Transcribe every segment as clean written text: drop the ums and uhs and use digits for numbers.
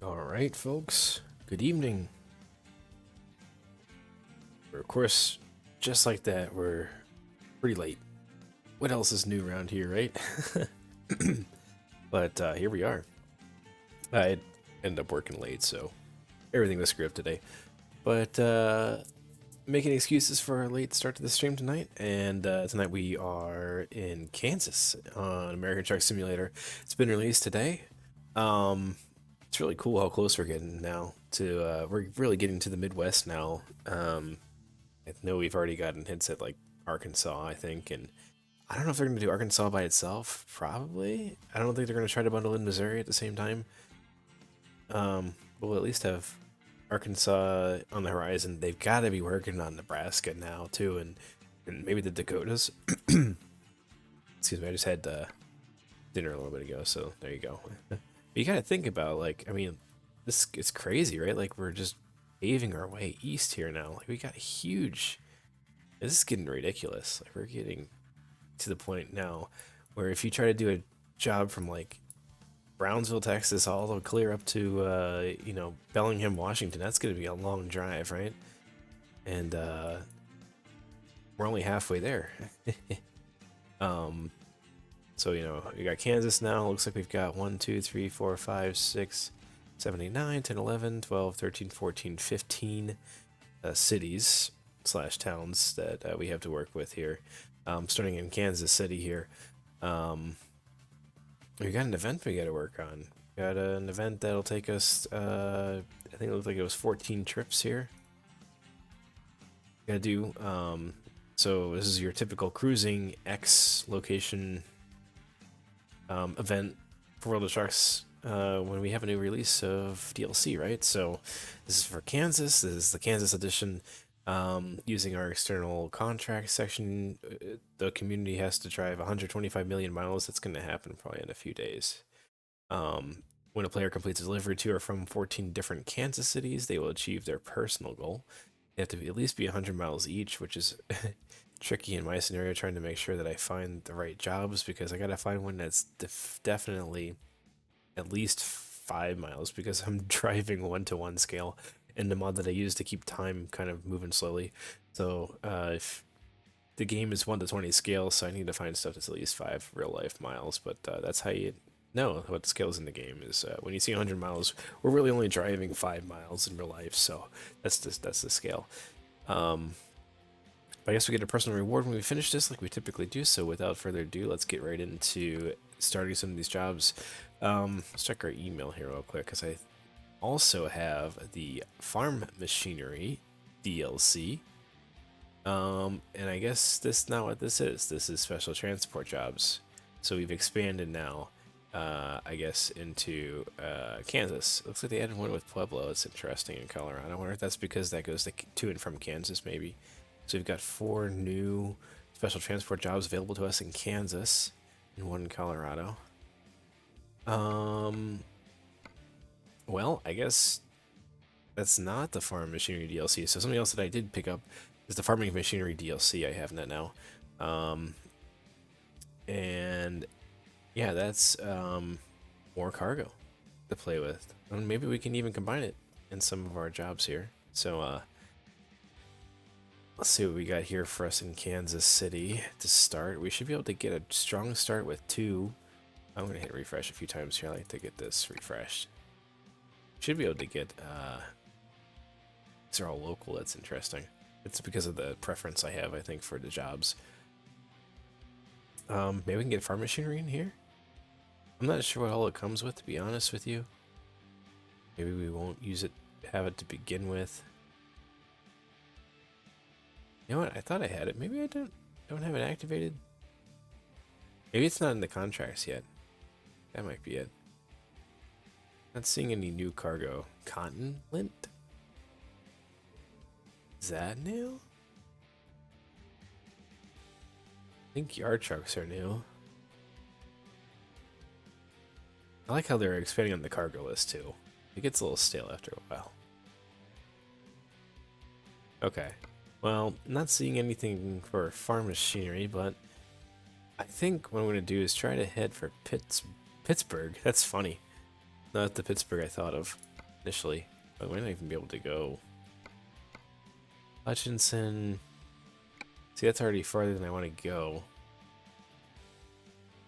All right, folks. Good evening. Of course, just like that, we're pretty late. What else is new around here, right? But here we are. I ended up working late, so everything was screwed up today. But making excuses for our late start to the stream tonight. And tonight we are in Kansas on American Truck Simulator. It's been released today. It's really cool how close we're getting now to. We're really getting to the Midwest now. I know we've already gotten hints at like Arkansas, I think, and I don't know if they're going to do Arkansas by itself. Probably. I don't think they're going to try to bundle in Missouri at the same time. We'll at least have Arkansas on the horizon. They've got to be working on Nebraska now too, and maybe the Dakotas. Excuse me, I just had dinner a little bit ago, so there you go. But you got to think about like, I mean, this it's crazy, right? Like we're just paving our way east here now. Like we got huge. This is getting ridiculous. Like we're getting to the point now where if you try to do a job from like Brownsville, Texas, all the way clear up to Bellingham, Washington, that's going to be a long drive, right? And we're only halfway there. So we got Kansas now. Looks like we've got 1, 2, 3, 4, 5, 6, 7, 8, 9, 10, 11, 12, 13, 14, 15 cities / towns that we have to work with here. Starting in Kansas City here. We got an event we got to work on. Got an event that'll take us, I think it looked like it was 14 trips here. Gotta do, so this is your typical cruising X location event for World of Trucks when we have a new release of DLC, right? So this is for Kansas. This is the Kansas edition. Using our external contract section, the community has to drive 125 million miles. That's going to happen probably in a few days. When a player completes a delivery to or from 14 different Kansas cities, they will achieve their personal goal. They have to at least be 100 miles each, which is tricky in my scenario, trying to make sure that I find the right jobs, because I got to find one that's definitely at least 5 miles, because I'm driving 1-to-1 scale in the mod that I use to keep time kind of moving slowly. So if the game is 1-to-20 scale, so I need to find stuff that's at least 5 real life miles. But that's how you know what the scale is in the game is when you see 100 miles, we're really only driving 5 miles in real life. So that's the scale. But I guess we get a personal reward when we finish this, like we typically do. So without further ado, let's get right into starting some of these jobs. Let's check our email here real quick, because I also have the farm machinery DLC. And I guess this is not what this is. This is special transport jobs. So we've expanded now, I guess, into Kansas. Looks like they added one with Pueblo. It's interesting, in Colorado. I wonder if that's because that goes to and from Kansas, maybe. So we've got 4 new special transport jobs available to us in Kansas and 1 in Colorado. Well, I guess that's not the farm machinery DLC. So something else that I did pick up is the farming machinery DLC. I have that now. And yeah, that's more cargo to play with. And maybe we can even combine it in some of our jobs here. So let's see what we got here for us in Kansas City to start. We should be able to get a strong start with 2. I'm going to hit refresh a few times here. I like to get this refreshed. Should be able to get, these are all local. That's interesting. It's because of the preference I have, I think, for the jobs. Maybe we can get farm machinery in here. I'm not sure what all it comes with, to be honest with you. Maybe we won't have it to begin with. You know what? I thought I had it. Maybe I don't have it activated. Maybe it's not in the contracts yet. That might be it. Not seeing any new cargo. Cotton lint? Is that new? I think yard trucks are new. I like how they're expanding on the cargo list too. It gets a little stale after a while. Okay. Well, not seeing anything for farm machinery, but I think what I'm going to do is try to head for Pittsburgh. That's funny. Not the Pittsburgh I thought of. initially. But we might not even be able to go. Hutchinson. See, that's already farther than I want to go.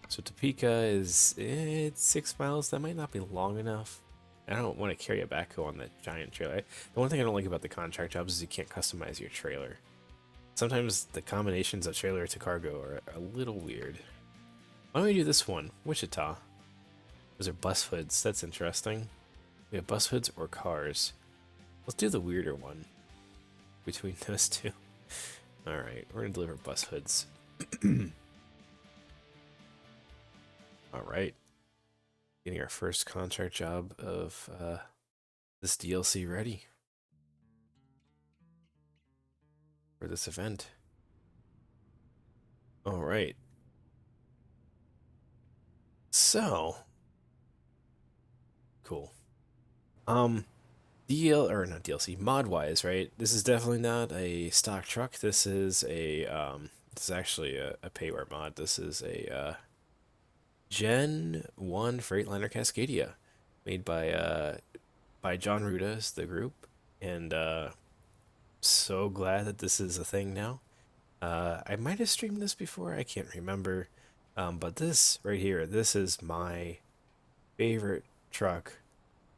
So Topeka is it's 6 miles. That might not be long enough. I don't want to carry a backhoe on that giant trailer. The one thing I don't like about the contract jobs is you can't customize your trailer. Sometimes the combinations of trailer to cargo are a little weird. Why don't we do this one? Wichita. Those are bus hoods. That's interesting. We have bus hoods or cars. Let's do the weirder one between those two. Alright, we're going to deliver bus hoods. Alright. Getting our first contract job of this DLC ready for this event. Alright. So. Cool. Or not DLC, mod-wise, right? This is definitely not a stock truck. This is a, this is actually a payware mod. This is a, Gen 1 Freightliner Cascadia, made by John Ruda's the group, and so glad that this is a thing now. I might have streamed this before, I can't remember, but this right here, this is my favorite truck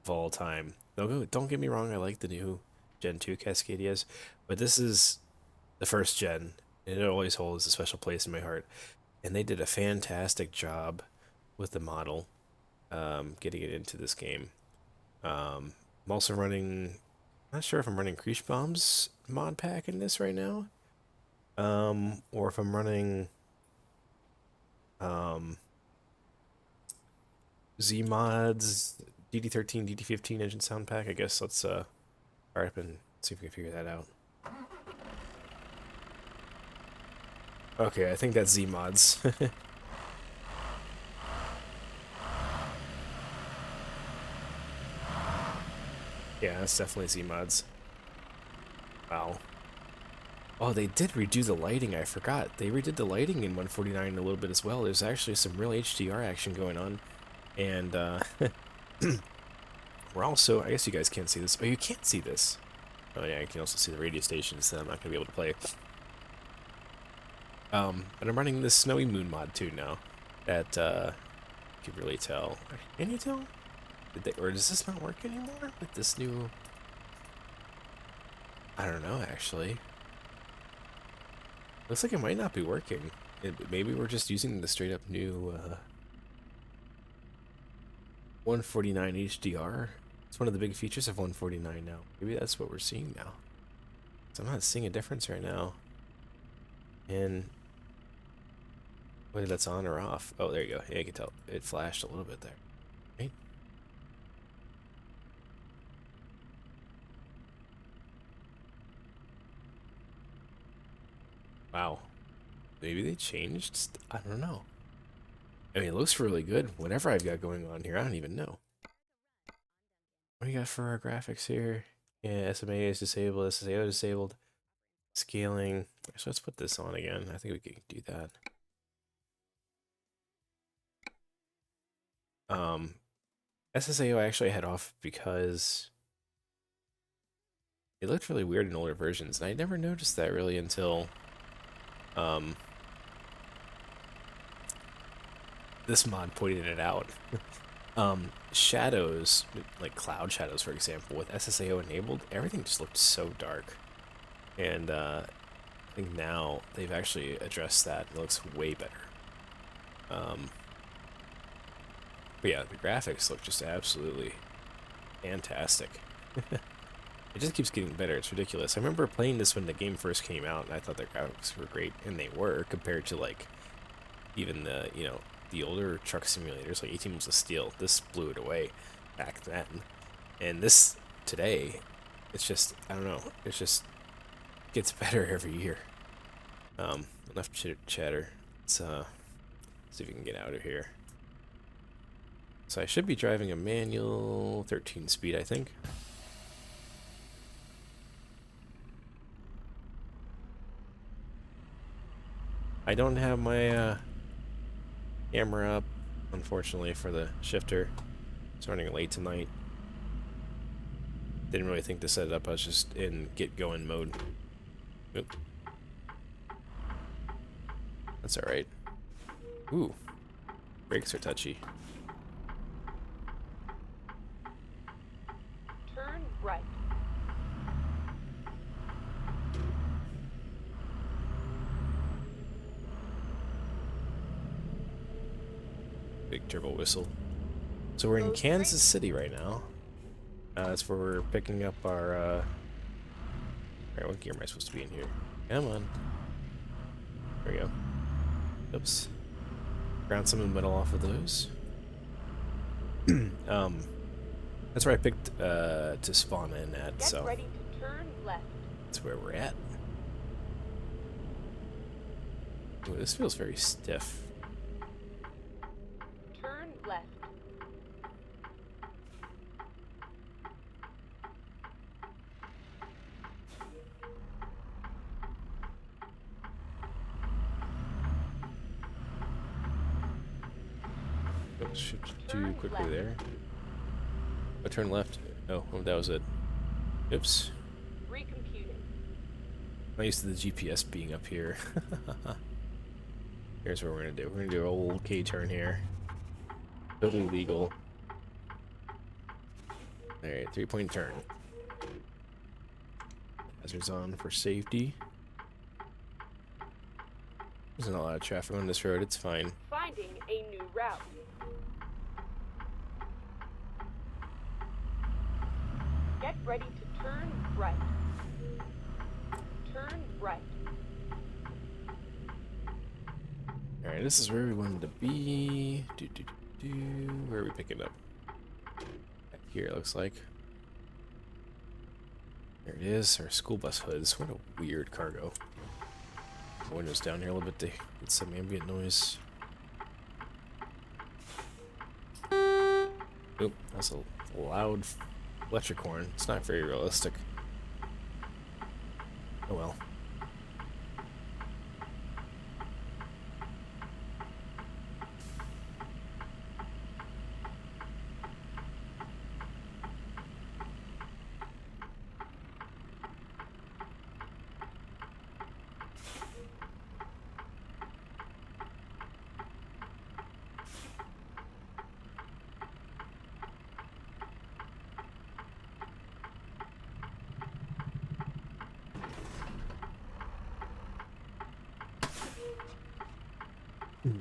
of all time. Don't get me wrong, I like the new Gen 2 Cascadias, but this is the first gen, and it always holds a special place in my heart. And they did a fantastic job with the model, getting it into this game. I'm also running, not sure if I'm running Krieshbaum's mod pack in this right now, or if I'm running Z-Mod's DD13, DD15 engine sound pack. I guess let's fire up and see if we can figure that out. Okay, I think that's Z-Mod's. Yeah, that's definitely Z-Mods. Wow. Oh, they did redo the lighting, I forgot. They redid the lighting in 149 a little bit as well. There's actually some real HDR action going on. And, we're also, I guess you guys can't see this. Oh, you can't see this. Oh yeah, you can also see the radio stations that I'm not going to be able to play. But I'm running this Snowy Moon mod too now. That, you can really tell. Can you tell? Or does this not work anymore with this new... I don't know, actually. Looks like it might not be working. Maybe we're just using the straight up new 149 HDR. It's one of the big features of 149 now. Maybe that's what we're seeing now. So I'm not seeing a difference right now. And whether that's on or off. Oh, there you go. Yeah, you can tell. It flashed a little bit there. Right? Wow. Maybe they changed? I don't know. I mean, it looks really good. Whatever I've got going on here, I don't even know. What do you got for our graphics here? Yeah, SMA is disabled, SSAO disabled. Scaling. So let's put this on again. I think we can do that. SSAO I actually had off because it looked really weird in older versions, and I never noticed that really until this mod pointed it out. Shadows, like cloud shadows, for example, with SSAO enabled, everything just looked so dark. And I think now they've actually addressed that. It looks way better. But yeah, the graphics look just absolutely fantastic. It just keeps getting better. It's ridiculous. I remember playing this when the game first came out, and I thought the graphics were great, and they were, compared to, like, even the, you know, the older truck simulators, like 18 Months of Steel. This blew it away back then. And this, today, it's just, I don't know, it's just gets better every year. Enough chatter. Let's see if we can get out of here. So I should be driving a manual 13 speed, I think. I don't have my camera up, unfortunately, for the shifter. It's running late tonight. Didn't really think to set it up. I was just in get going mode. Oop. That's all right. Ooh, brakes are touchy. Turn right. Big turbo whistle. So we're in Go Kansas straight. City right now. That's where we're picking up our, alright, what gear am I supposed to be in here? Come on. There we go. Oops. Ground some in the middle off of those. That's where I picked, to spawn in at, Get so ready to turn left. that's where we're at. Ooh, this feels very stiff. Turn left. Oops, shift too Turn quickly left. there. Oh, turn left. Oh, that was it. Oops. Recomputing. I'm used to the GPS being up here. Here's what we're gonna do. We're gonna do an old K-turn here. Totally legal. Alright, 3-point turn. Hazards on for safety. There's not a lot of traffic on this road, it's fine. Finding a new route. Get ready to turn right. Turn right. Alright, this is where we wanted to be. Where are we picking up? Back here, it looks like. There it is, our school bus hoods. What a weird cargo. Windows down here a little bit to get some ambient noise. Oop, that's a loud electric horn. It's not very realistic. Oh well.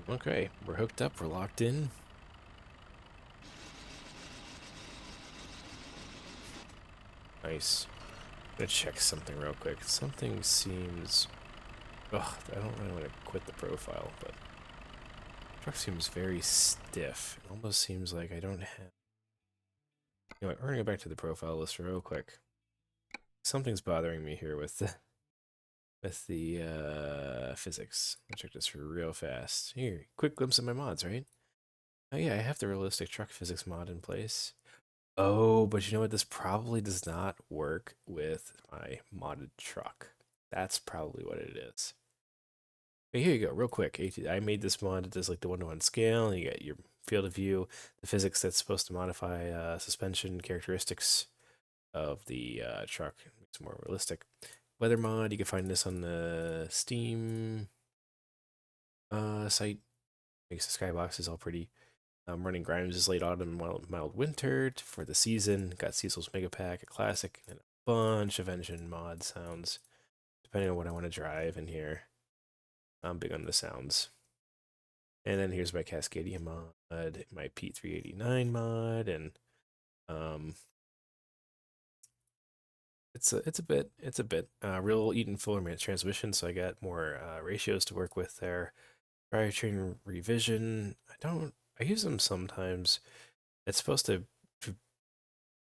Okay, we're hooked up, we're locked in. Nice. I'm gonna check something real quick. Something seems... Ugh, I don't really want to quit the profile, but... The truck seems very stiff. It almost seems like I don't have... You know what, we're gonna go back to the profile list real quick. Something's bothering me here with the physics. I'll check this real fast. Here, quick glimpse of my mods, right? Oh yeah, I have the realistic truck physics mod in place. Oh, but you know what? This probably does not work with my modded truck. That's probably what it is. Okay, here you go, real quick. I made this mod. It does like the 1-to-1 scale, and you get your field of view, the physics that's supposed to modify suspension characteristics of the truck. Makes it more realistic. Weather mod, you can find this on the Steam site. Makes the skyboxes all pretty. Running Grimes is late autumn, mild winter for the season. Got Cecil's Mega Pack, a classic, and a bunch of engine mod sounds, depending on what I want to drive in here. I'm big on the sounds. And then here's my Cascadia mod, my P389 mod, and um, it's a bit real Eaton Fullerman transmission, so I got more ratios to work with there. Drivetrain revision. I use them sometimes. It's supposed to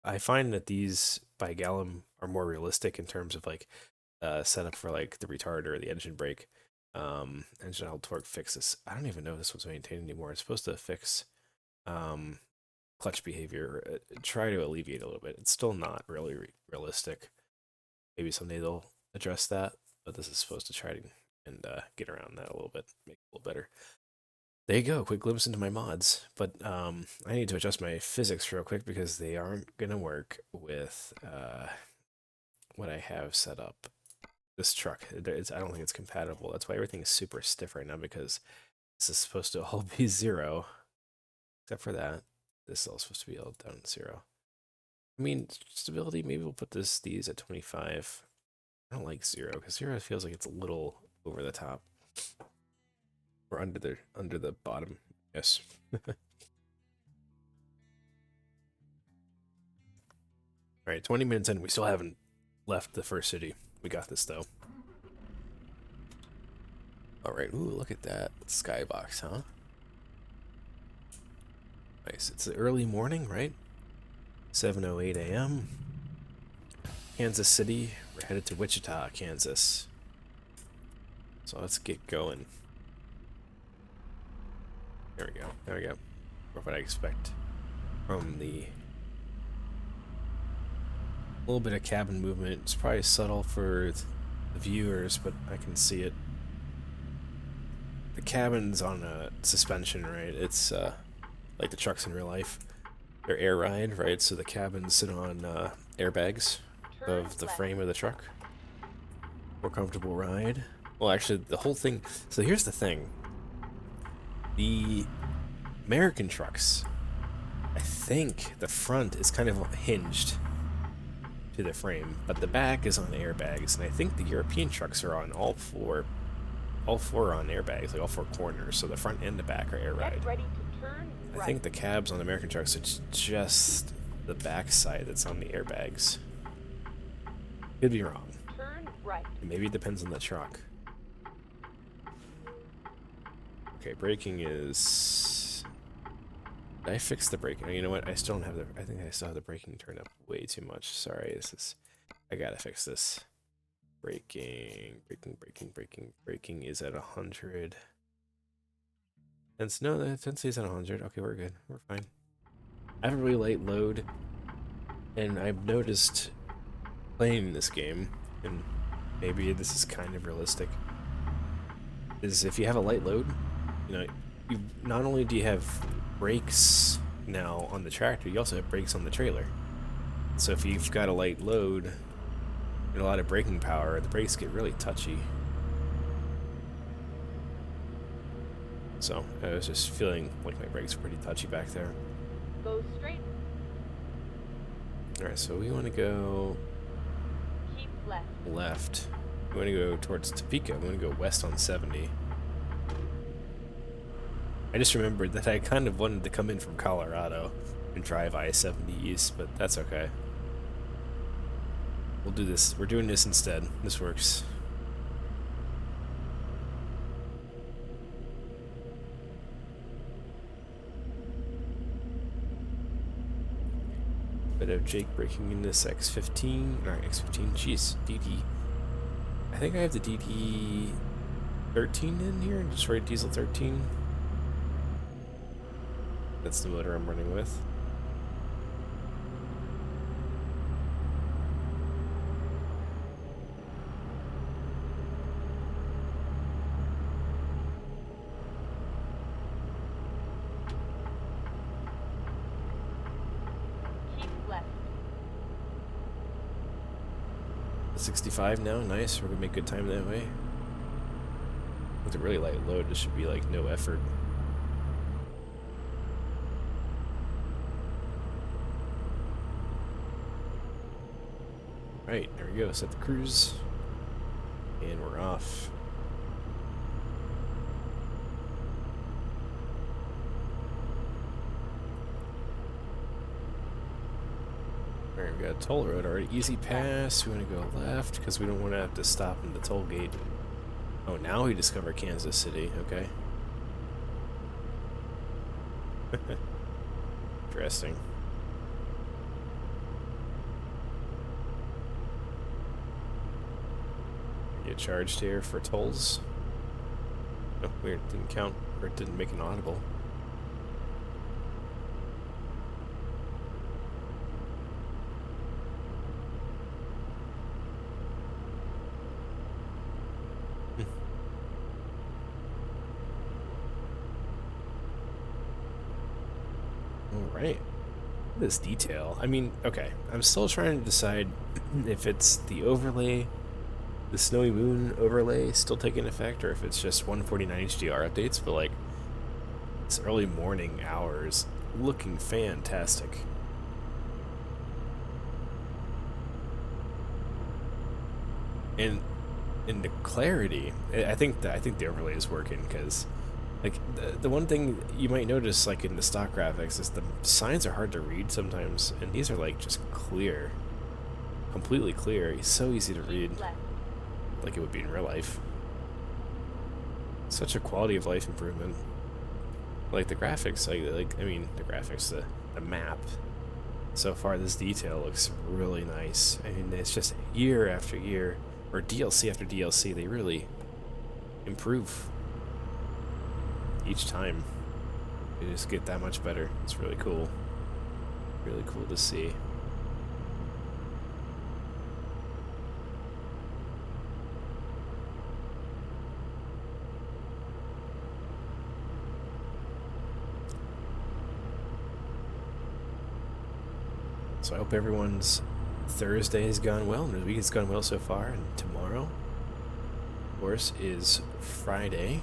I find that these by Gallum are more realistic in terms of like setup for like the retard or the engine brake. Engine held torque fixes. I don't even know if this was maintained anymore. It's supposed to fix um, clutch behavior, try to alleviate a little bit. It's still not really realistic. Maybe someday they'll address that, but this is supposed to try to and get around that a little bit, make it a little better. There you go, quick glimpse into my mods. But I need to adjust my physics real quick because they aren't gonna work with what I have set up. This truck, I don't think it's compatible. That's why everything is super stiff right now because this is supposed to all be 0, except for that. This is all supposed to be all down to 0. I mean, stability, maybe we'll put these at 25. I don't like 0 because 0 feels like it's a little over the top. Or under the bottom. Yes. Alright, 20 minutes in, we still haven't left the first city. We got this though. Alright, ooh, look at that skybox, huh? Nice. It's the early morning, right? 7:08 a.m. Kansas City. We're headed to Wichita, Kansas. So let's get going. There we go. There we go. What I expect from the little bit of cabin movement. It's probably subtle for the viewers, but I can see it. The cabin's on a suspension, right? It's like the trucks in real life. They're air ride, right? So the cabins sit on airbags of the frame of the truck. More comfortable ride. Well, actually, the whole thing. So here's the thing. The American trucks, I think the front is kind of hinged to the frame, but the back is on airbags, and I think the European trucks are on all four are on airbags, like all 4 corners, so the front and the back are air ride. Get ready to turn right. I think the cabs on American trucks, it's just the back side that's on the airbags. Could be wrong. Turn right. Maybe it depends on the truck. Okay, braking is... Did I fix the braking? Oh, you know what? I still don't have the... I think I still have the braking turned up way too much. Sorry, this is... I gotta fix this. Braking is at 100. No, the intensity is at 100. Okay, we're good. We're fine. I have a really light load, and I've noticed playing this game, and maybe this is kind of realistic, is if you have a light load, you know, you not only do you have brakes now on the tractor, you also have brakes on the trailer. So if you've got a light load and a lot of braking power, the brakes get really touchy. So I was just feeling like my brakes were pretty touchy back there. Go straight. Alright, so we want to go Keep left. left. We want to go towards Topeka. We want to go west on 70. I just remembered that I kind of wanted to come in from Colorado and drive I-70 east, but that's okay. We'll do this. We're doing this instead. This works. Bit of Jake breaking in this X15. Alright, X15. Jeez, DD. I think I have the DD 13 in here. Just write Diesel 13. That's the motor I'm running with. Keep left. 65 now, nice. We're gonna make good time that way. With a really light load, this should be like no effort. Right, there we go. Set the cruise. And we're off. Alright, we got a toll road already. Easy pass. We want to go left because we don't want to have to stop in the toll gate. Oh, now we discover Kansas City. Okay. Interesting. Get charged here for tolls. Oh, weird. Didn't count, or it didn't make an audible. Right. This detail. I mean, okay. I'm still trying to decide if it's the overlay, the snowy moon overlay still taking effect, or if it's just 149 HDR updates, but like, it's early morning hours looking fantastic. And in the clarity, I think the overlay is working because like the one thing you might notice like in the stock graphics is the signs are hard to read sometimes, and these are like just clear, completely clear. It's so easy to read, Keep left. like it would be in real life. Such a quality of life improvement. Like the graphics, like I mean the graphics, the map. So far, this detail looks really nice. I mean, it's just year after year, or DLC after DLC, they really improve each time. They just get that much better. It's really cool. Really cool to see. So I hope everyone's Thursday has gone well, and the week has gone well so far. And tomorrow, of course, is Friday.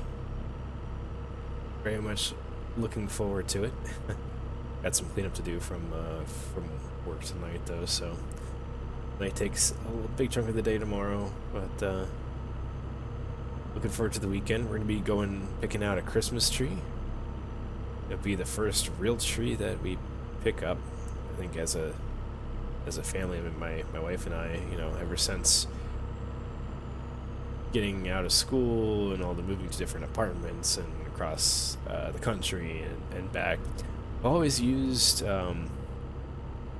Very much looking forward to it. Got some cleanup to do from work tonight, though, so night takes a big chunk of the day tomorrow. But looking forward to the weekend. We're gonna be picking out a Christmas tree. It'll be the first real tree that we pick up. I think as a family, I mean, my wife and I, ever since getting out of school and all the moving to different apartments and across the country and back, I've always used an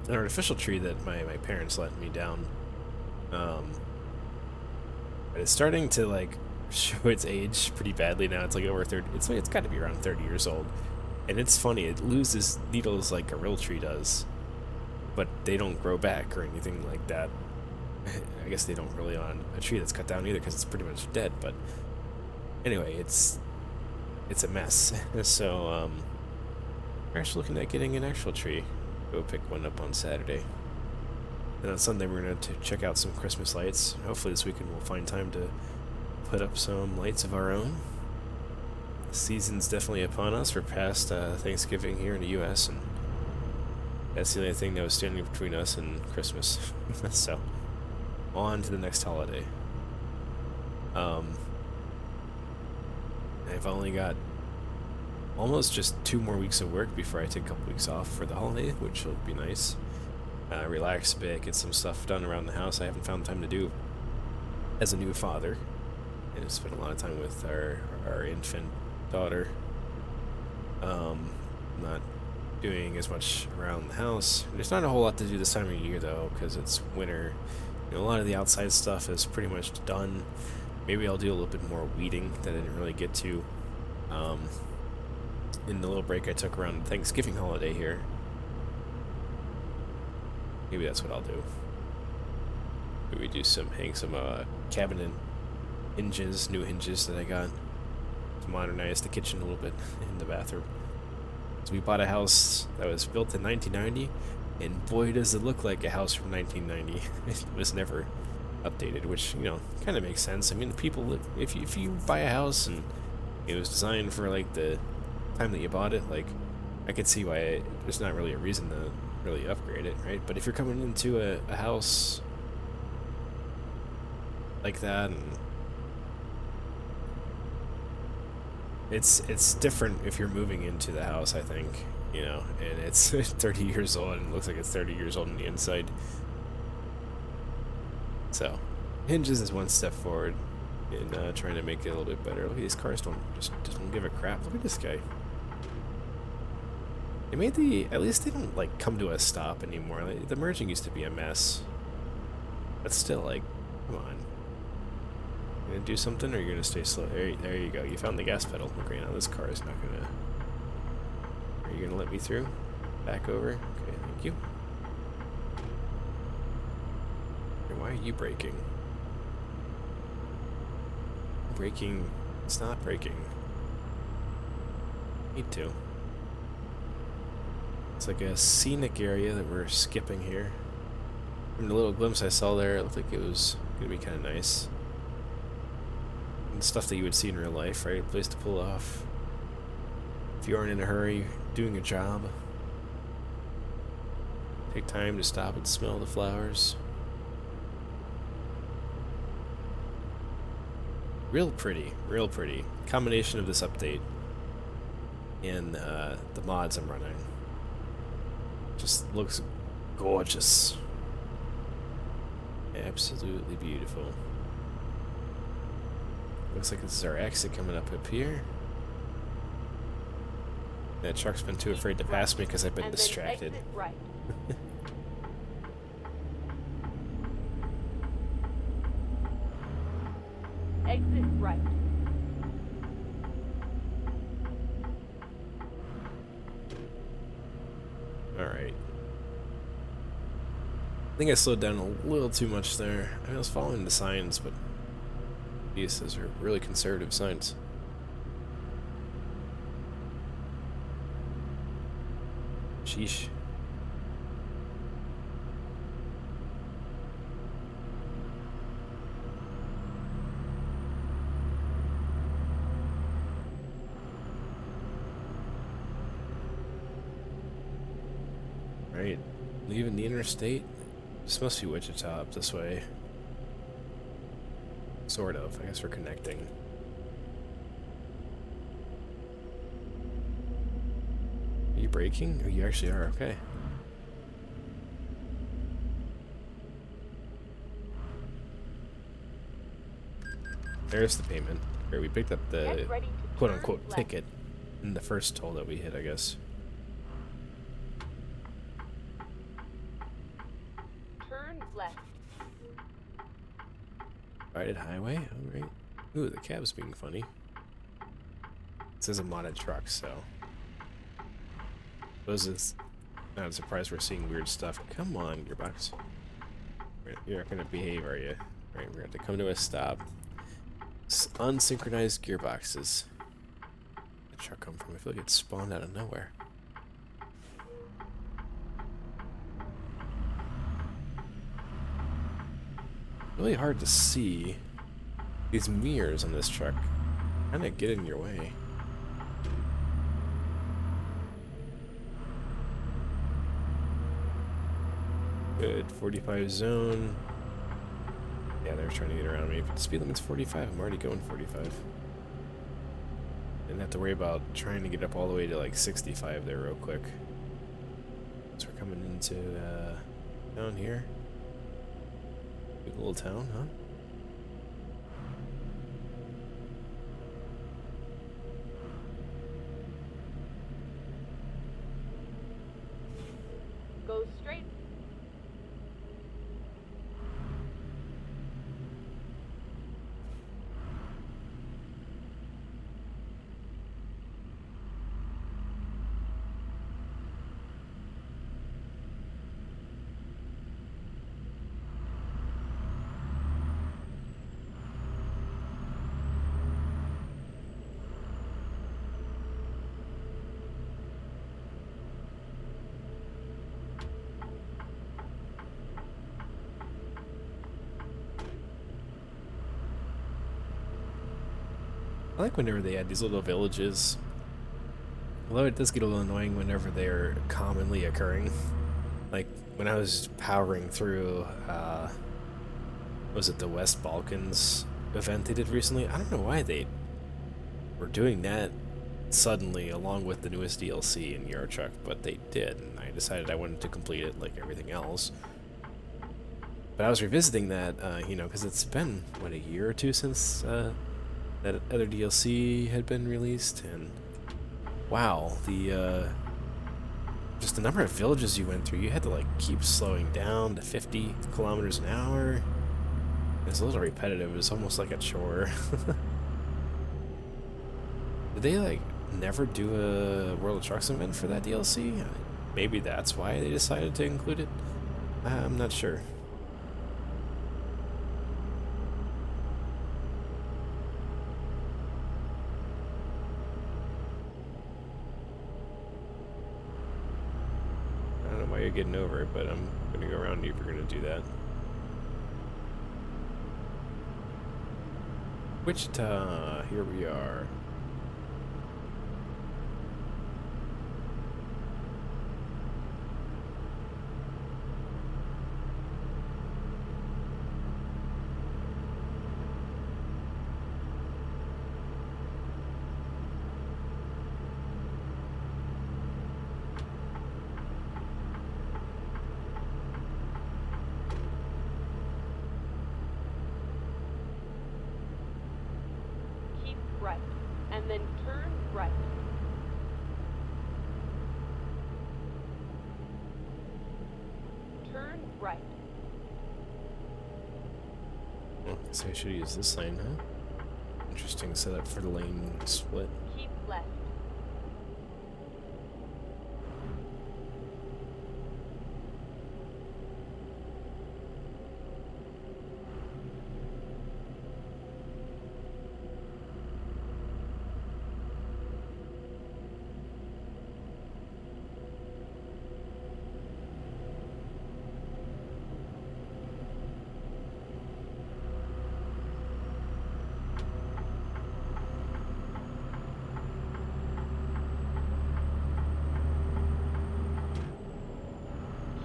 artificial tree that my parents let me down. But it's starting to like show its age pretty badly now. It's like over 30. It's got to be around 30 years old, and it's funny. It loses needles like a real tree does, but they don't grow back or anything like that. I guess they don't really on a tree that's cut down either because it's pretty much dead. But anyway, it's a mess. So we're actually looking at getting an actual tree. Go pick one up on Saturday. And on Sunday we're going to check out some Christmas lights. Hopefully this weekend we'll find time to put up some lights of our own. The season's definitely upon us. We're past Thanksgiving here in the U.S. and that's the only thing that was standing between us and Christmas. So, on to the next holiday. I've only got almost just 2 more weeks of work before I take a couple weeks off for the holiday, which will be nice. Relax a bit, get some stuff done around the house I haven't found time to do as a new father. And I've spent a lot of time with our infant daughter. Not doing as much around the house. There's not a whole lot to do this time of year though, because it's winter. A lot of the outside stuff is pretty much done. Maybe I'll do a little bit more weeding that I didn't really get to in the little break I took around the Thanksgiving holiday here. Maybe that's what I'll do. Maybe hang some cabinet hinges, new hinges that I got to modernize the kitchen a little bit in the bathroom. So we bought a house that was built in 1990, and boy does it look like a house from 1990. It was never updated, which kind of makes sense. I mean, the people if you buy a house and it was designed for like the time that you bought it, like I could see why there's not really a reason to really upgrade it, right? But if you're coming into a house like that, and it's different if you're moving into the house, I think, and it's 30 years old and it looks like it's 30 years old on the inside. So, hinges is one step forward in trying to make it a little bit better. Look at these cars, don't give a crap. Look at this guy. They made at least they don't like come to a stop anymore. Like, the merging used to be a mess, but still, like, come on. You gonna do something, or you're gonna stay slow? There you go. You found the gas pedal. Okay, now this car is not gonna. Are you gonna let me through? Back over. Okay, thank you. Why are you braking? Braking. It's not braking. Need to. It's like a scenic area that we're skipping here. From the little glimpse I saw there, it looked like it was gonna be kind of nice. And stuff that you would see in real life, right? A place to pull off. If you aren't in a hurry, doing a job. Take time to stop and smell the flowers. Real pretty, real pretty. Combination of this update and the mods I'm running. Just looks gorgeous. Absolutely beautiful. Looks like this is our exit coming up here. That truck's been too afraid to pass me because I've been and distracted. Then exit right. Exit right. Alright. I think I slowed down a little too much there. I mean, I was following the signs, but these are really conservative signs. Sheesh. Right. Leaving the interstate? This must be Wichita up this way. Sort of. I guess we're connecting. Are you braking? Oh, you actually are. Okay. There's the payment. Here, we picked up the Get ready to quote-unquote turn left. ticket in the first toll that we hit, I guess. Turn left. Private highway? Alright. Ooh, the cab's being funny. This is a modded truck, so... Suppose it's not a surprise we're seeing weird stuff. Come on, gearbox. You're not gonna behave, are you? Right, we're gonna have to come to a stop. Unsynchronized gearboxes. Where'd the truck come from? I feel like it spawned out of nowhere. Really hard to see. These mirrors on this truck kind of get in your way. Good, 45 zone. Yeah, they're trying to get around me. But the speed limit's 45. I'm already going 45. Didn't have to worry about trying to get up all the way to like 65 there real quick. So we're coming into down here. Good little town, huh? Go straight. I like whenever they add these little villages. Although it does get a little annoying whenever they're commonly occurring. Like when I was powering through, was it the West Balkans event they did recently? I don't know why they were doing that suddenly along with the newest DLC in Euro Truck, but they did, and I decided I wanted to complete it like everything else. But I was revisiting that, you know, because it's been, what, a year or two since that other DLC had been released, and wow, the just the number of villages you went through, you had to like keep slowing down to 50 kilometers an hour. It's a little repetitive. It was almost like a chore. Did they like never do a World of Trucks event for that DLC? Maybe that's why they decided to include it. I'm not sure. why you're getting over it, but I'm gonna go around you if you're gonna do that. Wichita, here we are. Keep right, and then turn right. Turn right. Well, I guess I should use this lane, huh? Interesting setup for the lane split. Keep left.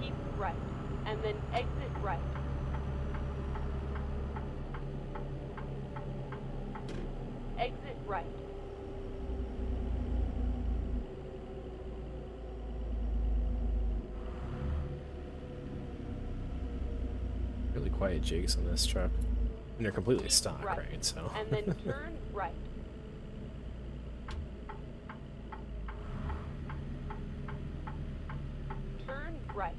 Keep right, and then exit right. Exit right. Really quiet jigs on this truck. And they're completely stock, Right. right? So. And then turn right. Turn right.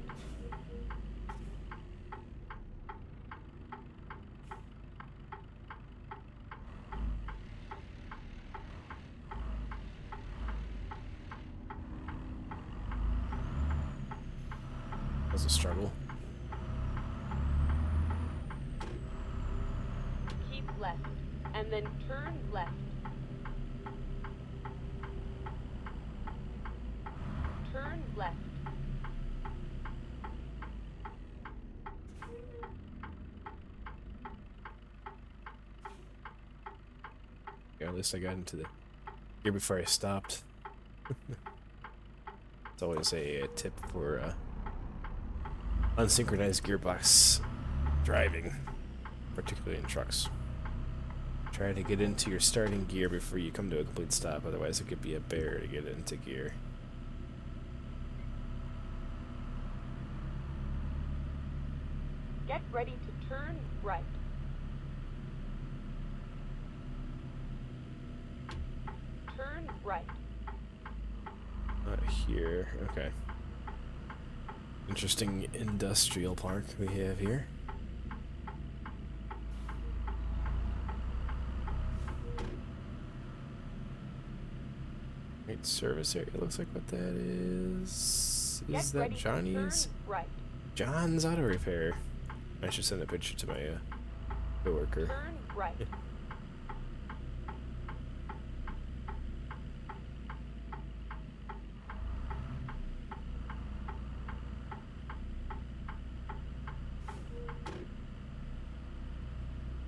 That was a struggle. Keep left, and then turn left. Turn left. Yeah, at least I got into the gear before I stopped. It's always a tip for unsynchronized gearbox driving, particularly in trucks. Try to get into your starting gear before you come to a complete stop, otherwise it could be a bear to get into gear. Get ready to turn right. Turn right. Not here. Okay. Interesting industrial park we have here. Great service area. Looks like what that is. Get Is that ready to Johnny's? turn right. John's Auto Repair. I should send a picture to my coworker. Turn right.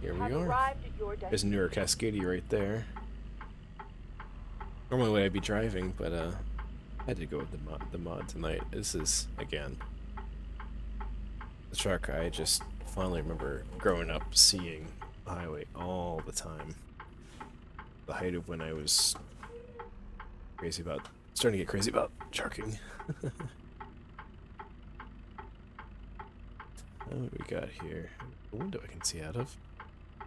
Here we Have are. arrived at your There's destination. Newer Cascadia right there. Normally would I be driving, but I had to go with the mod tonight. This is again the truck I just finally remember growing up seeing the highway all the time. The height of when I was starting to get crazy about trucking. What do we got here? A window I can see out of.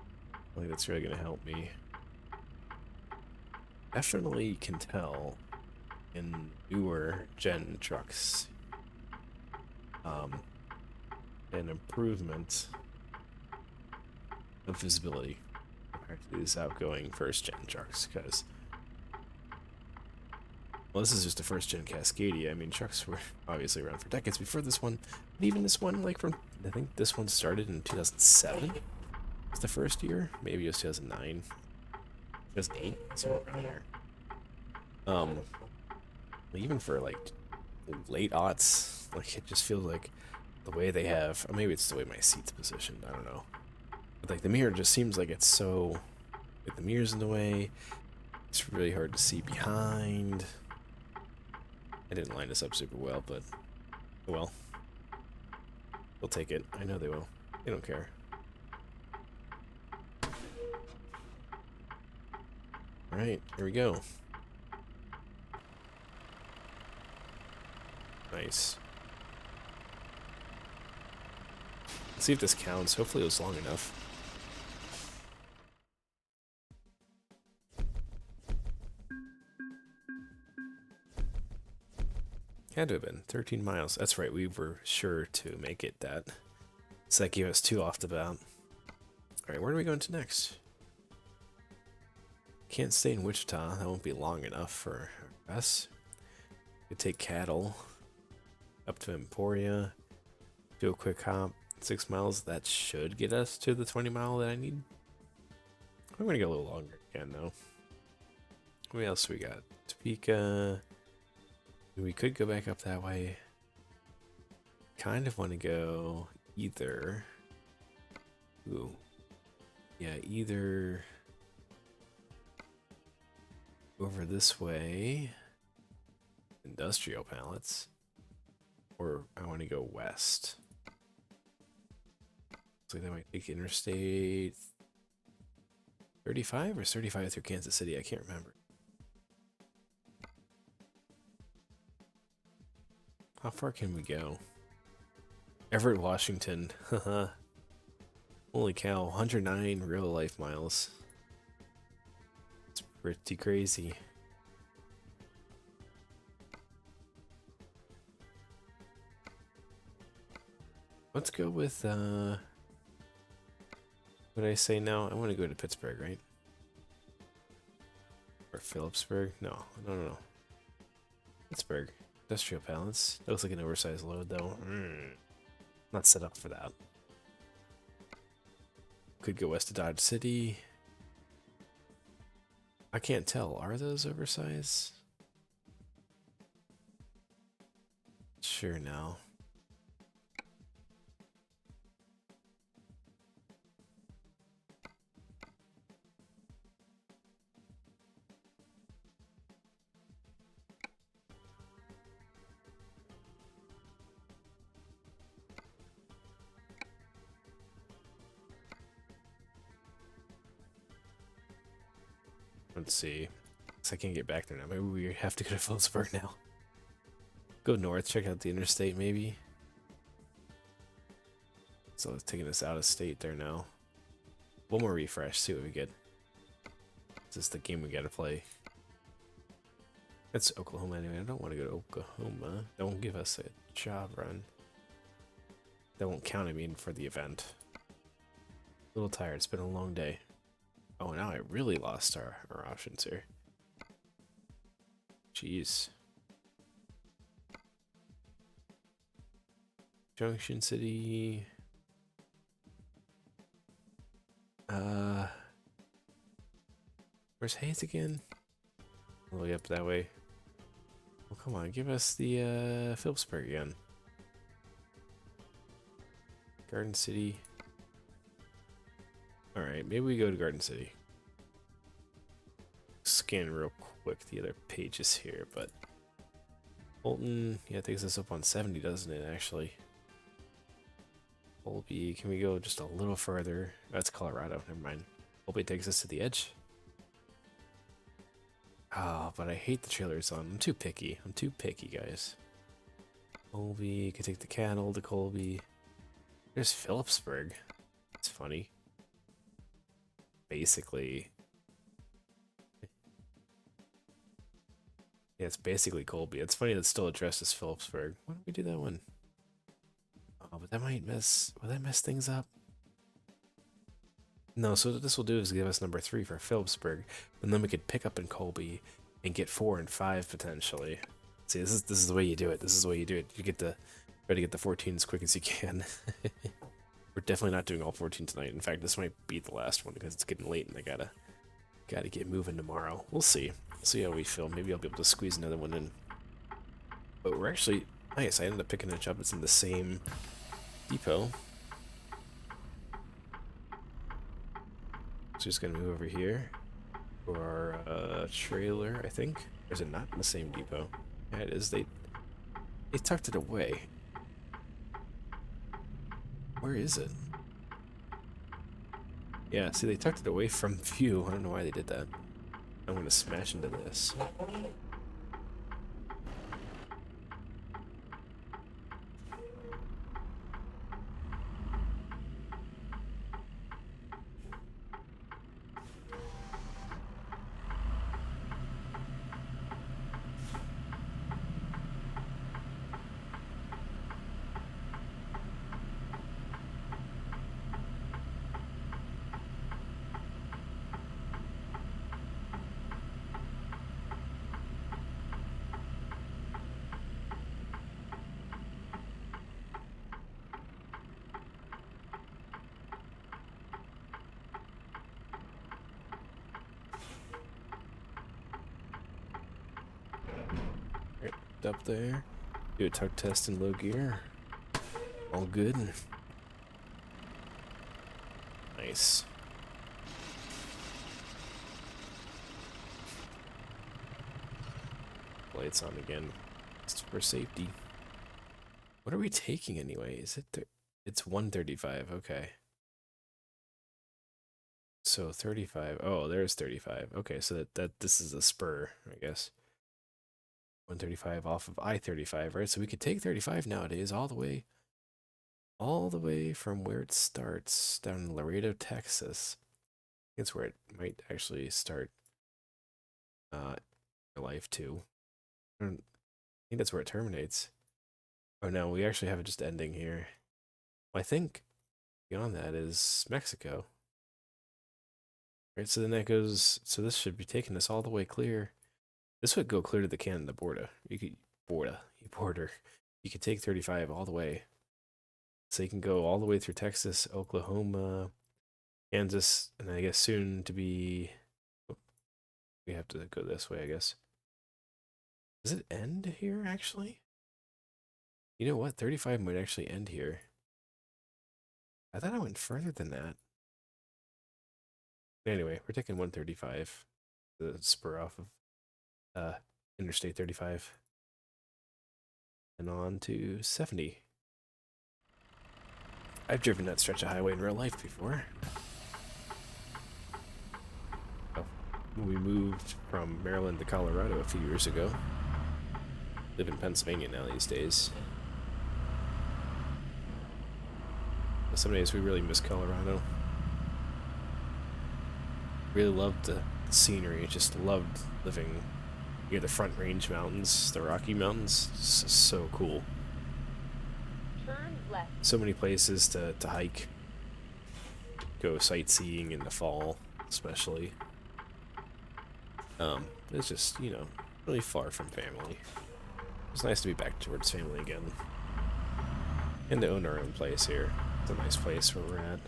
I think that's really gonna help me. Definitely can tell in newer gen trucks an improvement of visibility compared to these outgoing first gen trucks, because well, this is just a first gen Cascadia. I mean, trucks were obviously around for decades before this one, but even this one, like from I think this one started in 2007. Was the first year? Maybe it was 2009, 2008, somewhere around there. Even for like late aughts. Like it just feels like the way they have, or maybe it's the way my seat's positioned. I don't know. But like the mirror just seems like it's so, like the mirror's in the way. It's really hard to see behind. I didn't line this up super well, but well, they'll take it. I know they will. They don't care. All right, here we go. Nice. Let's see if this counts. Hopefully it was long enough. Had to have been 13 miles. That's right, we were sure to make it that. So that gave us 2 off the bat. Alright, where are we going to next? Can't stay in Wichita. That won't be long enough for us. We take cattle up to Emporia. Do a quick hop. 6 miles. That should get us to the 20 mile that I need. I'm gonna go a little longer again though. What else we got? Topeka. We could go back up that way. Kind of want to go either. Ooh. Yeah, either over this way, industrial pallets, or I want to go west. So that might take Interstate 35 or 35 through Kansas City. I can't remember. How far can we go? Everett, Washington. Holy cow, 109 real life miles. It's pretty crazy. Let's go with, what did I say now? I want to go to Pittsburgh, right? Or Phillipsburg? No. Pittsburgh. Industrial pallets. That looks like an oversized load, though. Not set up for that. Could go west to Dodge City. I can't tell. Are those oversized? Sure, now. Let's see. I can't get back there now. Maybe we have to go to Phillipsburg now. Go north, check out the interstate maybe. So it's taking us out of state there now. One more refresh, see what we get. This is the game we gotta play. It's Oklahoma anyway. I don't want to go to Oklahoma. That won't give us a job run. That won't count, I mean, for the event. A little tired. It's been a long day. Oh, now I really lost our options here. Jeez. Junction City. Where's Hayes again? All the way up that way. Well, come on, give us the Phillipsburg again. Garden City. Alright, maybe we go to Garden City. Scan real quick the other pages here, but Fulton, yeah, it takes us up on 70, doesn't it, actually? Colby, can we go just a little further? That's Colorado, never mind. Colby takes us to the edge. Oh, but I hate the trailers on. I'm too picky, guys. Colby, can take the cattle to Colby. There's Phillipsburg. It's funny. Basically. Yeah, it's basically Colby. It's funny that it's still addressed as Phillipsburg. Why don't we do that one? Oh, but that might mess... Will that mess things up? No, so what this will do is give us number 3 for Phillipsburg, and then we could pick up in Colby and get 4 and 5 potentially. See, this is the way you do it. This is the way you do it. You get the try to get the 14 as quick as you can. We're definitely not doing all 14 tonight. In fact, this might be the last one because it's getting late and I gotta get moving tomorrow. We'll see. See how we feel. Maybe I'll be able to squeeze another one in. But we're actually nice. I ended up picking a job that's in the same depot. So just gonna move over here for our trailer, I think. Or is it not in the same depot? Yeah, it is. They tucked it away. Where is it? Yeah, see, they tucked it away from view. I don't know why they did that. I'm gonna smash into this. Right up there. Do a tug test in low gear. All good. Nice. Lights on again. Just for safety. What are we taking anyway? Is it it's 135, okay. So 35. Oh, there's 35. Okay, so that this is a spur, I guess. 135 off of I-35, right? So we could take 35 nowadays all the way from where it starts down in Laredo, Texas. It's where it might actually start your life too. I think that's where it terminates. Oh no, we actually have it just ending here. Well, I think beyond that is Mexico. Right, so then that goes, so this should be taking us all the way clear. This would go clear to the Canada border. Border. You could take 35 all the way. So you can go all the way through Texas, Oklahoma, Kansas, and I guess soon to be, oh, we have to go this way, I guess. Does it end here, actually? You know what? 35 might actually end here. I thought I went further than that. Anyway, we're taking 135, the spur off of Interstate 35, and on to 70. I've driven that stretch of highway in real life before. Oh, we moved from Maryland to Colorado a few years ago. Live in Pennsylvania now these days. Some days we really miss Colorado. Really loved the scenery. Just loved living near the Front Range Mountains, the Rocky Mountains. So cool. Turn left. So many places to hike. Go sightseeing in the fall, especially. It's just, you know, really far from family. It's nice to be back towards family again. And to own our own place here. It's a nice place where we're at.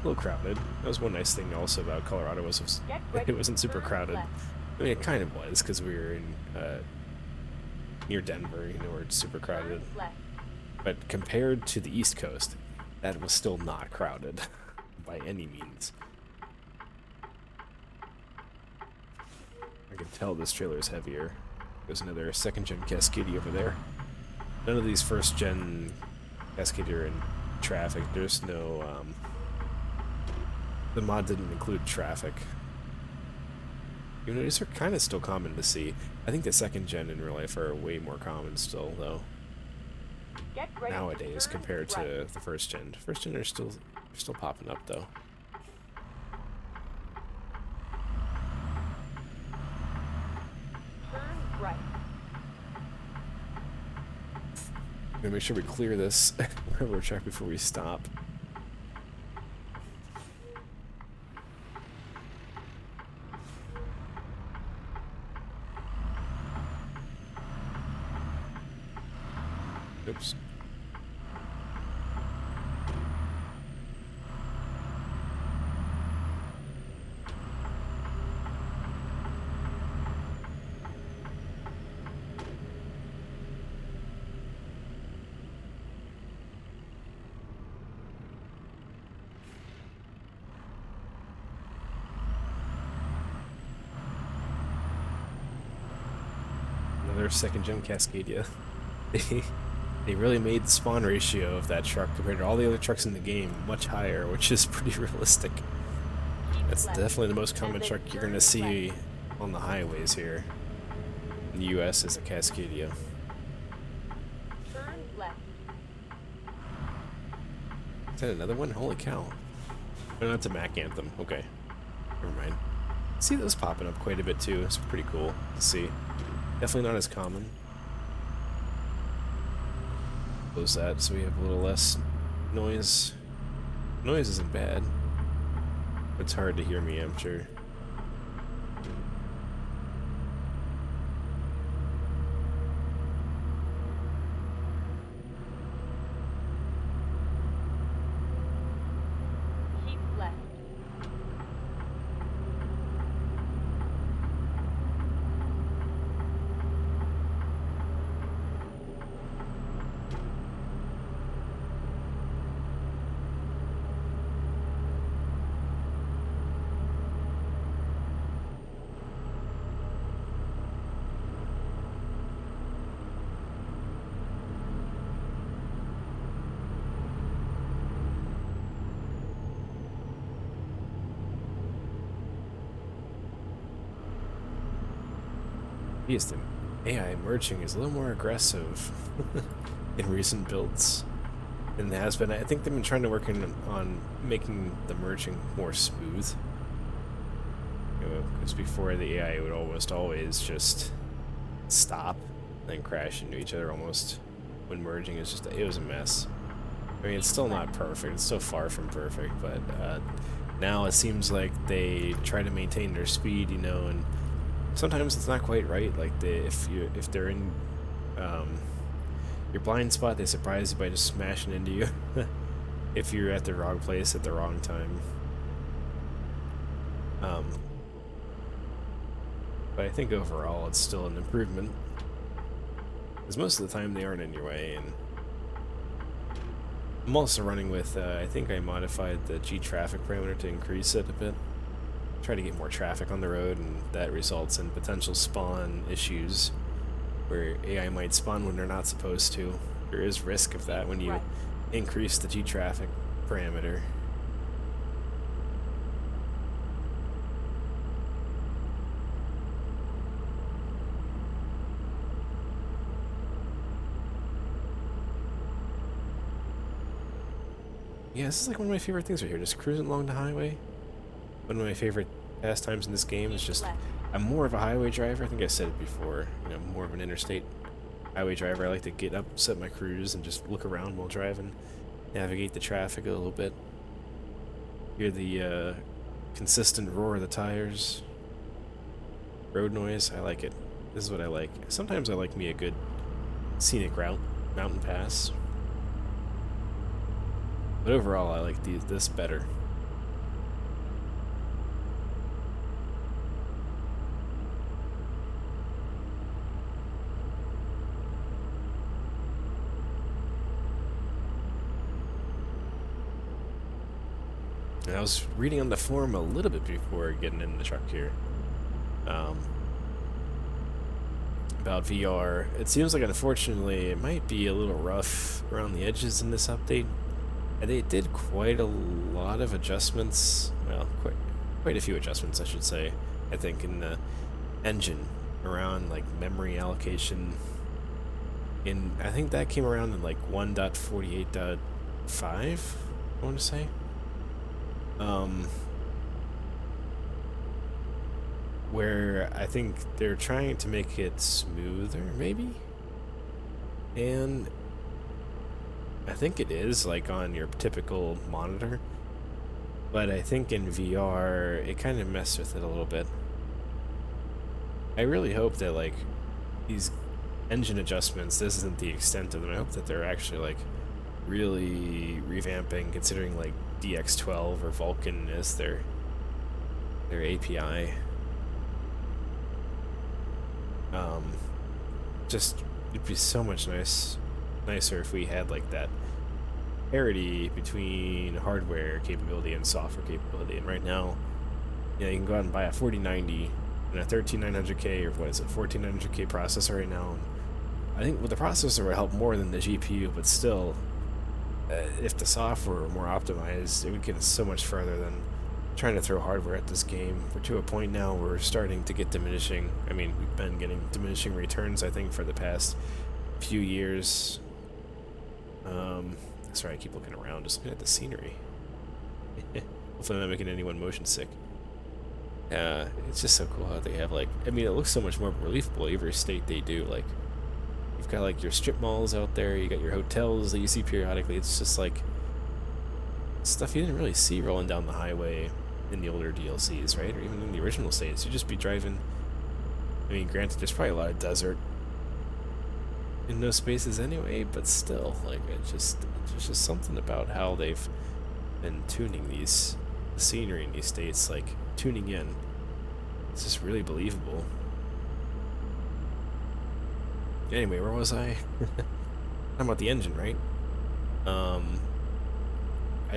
A little crowded. That was one nice thing also about Colorado was it wasn't super crowded. I mean, it kind of was because we were in near Denver, you know, where it's super crowded. But compared to the East Coast, that was still not crowded by any means. I can tell this trailer is heavier. There's another second-gen Cascadia over there. None of these first-gen Cascadia are in traffic. There's no, the mod didn't include traffic. Even though these are kind of still common to see. I think the second-gen in real life are way more common still, though. Nowadays, compared to the first-gen. First-gen are still popping up, though. I'm gonna make sure we clear this railroad track before we stop. Oops. another second gen Cascadia. They they really made the spawn ratio of that truck compared to all the other trucks in the game much higher, which is pretty realistic. Keep That's left, definitely the most and common then truck you're turn gonna see left. on the highways here in the US is a Cascadia. Turn left. Is that another one? Holy cow. Oh, that's a Mac Anthem. Okay. Never mind. See those popping up quite a bit too. It's pretty cool to see. Definitely not as common. Close that so we have a little less noise. Noise isn't bad. It's hard to hear me, I'm sure. Keep left. Yes, the AI merging is a little more aggressive in recent builds than it has been. I think they've been trying to work on making the merging more smooth. Because before the AI would almost always just stop and then crash into each other almost when merging. It was a mess. I mean, it's still not perfect. It's still far from perfect, but now it seems like they try to maintain their speed, and sometimes it's not quite right. Like if they're in your blind spot, they surprise you by just smashing into you. If you're at the wrong place at the wrong time. But I think overall it's still an improvement, because most of the time they aren't in your way. And I'm also running with I think I modified the G traffic parameter to increase it a bit. Try to get more traffic on the road, and that results in potential spawn issues where AI might spawn when they're not supposed to. There is risk of that when you increase the G traffic parameter. Yeah, this is like one of my favorite things right here, just cruising along the highway. One of my favorite pastimes in this game is just, I'm more of a highway driver. I think I said it before, more of an interstate highway driver. I like to get up, set my cruise, and just look around while driving, navigate the traffic a little bit. Hear the consistent roar of the tires. Road noise, I like it. This is what I like. Sometimes I like me a good scenic route, mountain pass. But overall, I like this better. And I was reading on the forum a little bit before getting in the truck here about VR. It seems like, unfortunately, it might be a little rough around the edges in this update. And they did quite a lot of adjustments. Well, quite a few adjustments, I should say. I think in the engine around like memory allocation. I think that came around in like 1.48.5. I want to say. Where I think they're trying to make it smoother, maybe? And I think it is, like, on your typical monitor. But I think in VR, it kind of messed with it a little bit. I really hope that, like, these engine adjustments, this isn't the extent of them. I hope that they're actually, like, really revamping, considering, like, DX12 or Vulkan as their API. Just, it'd be so much nicer if we had like that parity between hardware capability and software capability. And right now, you can go out and buy a 4090 and a 13900K, or what is it, 14900K processor right now. I think with the processor would help more than the GPU, but still, if the software were more optimized, it would get us so much further than trying to throw hardware at this game. We're to a point now where we're starting to get diminishing. I mean, we've been getting diminishing returns, I think, for the past few years. Sorry, I keep looking around, just looking at the scenery. Hopefully I'm not making anyone motion sick. It's just so cool how they have, like, I mean, it looks so much more believable every state they do. Like, you've got, like, your strip malls out there, you got your hotels that you see periodically. It's just, like, stuff you didn't really see rolling down the highway in the older DLCs, right? Or even in the original states. You'd just be driving. I mean, granted, there's probably a lot of desert in those spaces anyway, but still, like, there's just something about how they've been tuning these scenery in these states, like, tuning in. It's just really believable. Anyway, where was I? Talking about the engine, right? I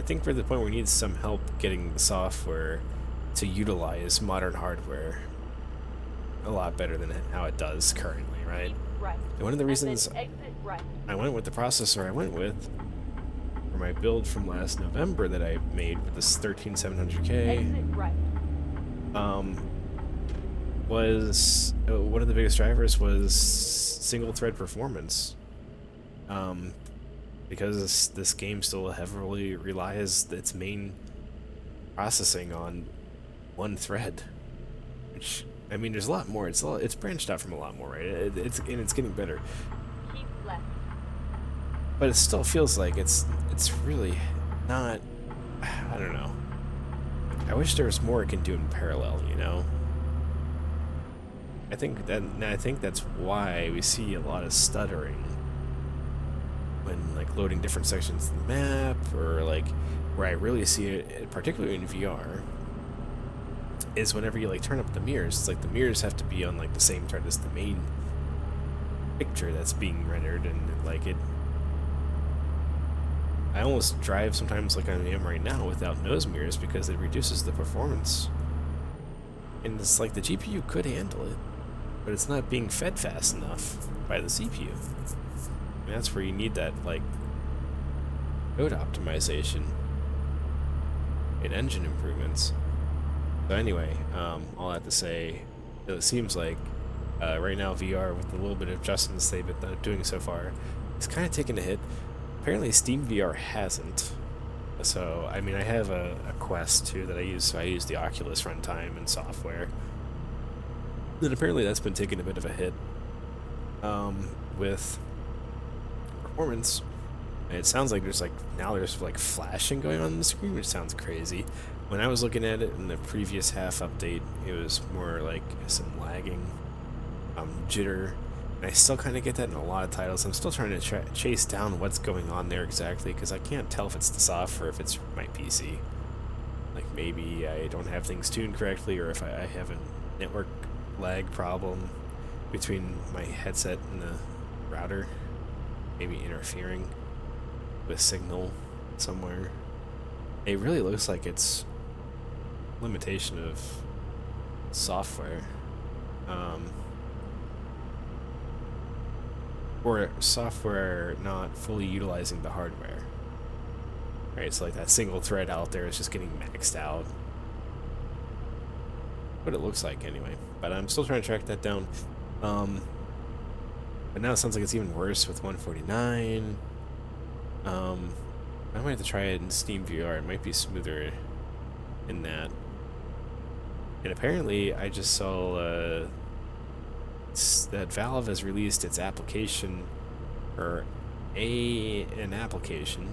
think we're at the point where we need some help getting the software to utilize modern hardware a lot better than how it does currently, right? Right. And one of the reasons Exit right. I went with the processor I went with for my build from last November that I made with this 13700K Exit right. was one of the biggest drivers was single thread performance. Because this game still heavily relies its main processing on one thread, which, I mean, there's a lot more. It's branched out from a lot more, right? It's getting better, Keep left. but it still feels like it's really not. I don't know. I wish there was more it can do in parallel, you know. I think that's why we see a lot of stuttering when, like, loading different sections of the map, or, like, where I really see it, particularly in VR, is whenever you, like, turn up the mirrors. It's like the mirrors have to be on, like, the same thread as the main picture that's being rendered, and, like, I almost drive sometimes like I am right now without nose mirrors because it reduces the performance. And it's like the GPU could handle it, but it's not being fed fast enough by the CPU. And that's where you need that, like, code optimization and engine improvements. So anyway, all that to say, it seems like right now VR, with the little bit of adjustments they've been doing so far, is kind of taking a hit. Apparently Steam VR hasn't. So, I mean, I have a Quest too that I use, so I use the Oculus runtime and software. And apparently that's been taking a bit of a hit with performance. And it sounds like there's flashing going on the screen, which sounds crazy. When I was looking at it in the previous half update, it was more like some lagging, jitter. And I still kind of get that in a lot of titles. I'm still trying to chase down what's going on there exactly, because I can't tell if it's the software or if it's my PC. Like, maybe I don't have things tuned correctly, or if I have a network lag problem between my headset and the router, maybe interfering with signal somewhere. It really looks like it's limitation of software, or software not fully utilizing the hardware. Right, so like that single thread out there is just getting maxed out. What it looks like anyway. But I'm still trying to track that down. But now it sounds like it's even worse with 149. I might have to try it in Steam VR. It might be smoother in that. And apparently, I just saw that Valve has released its application, or an application,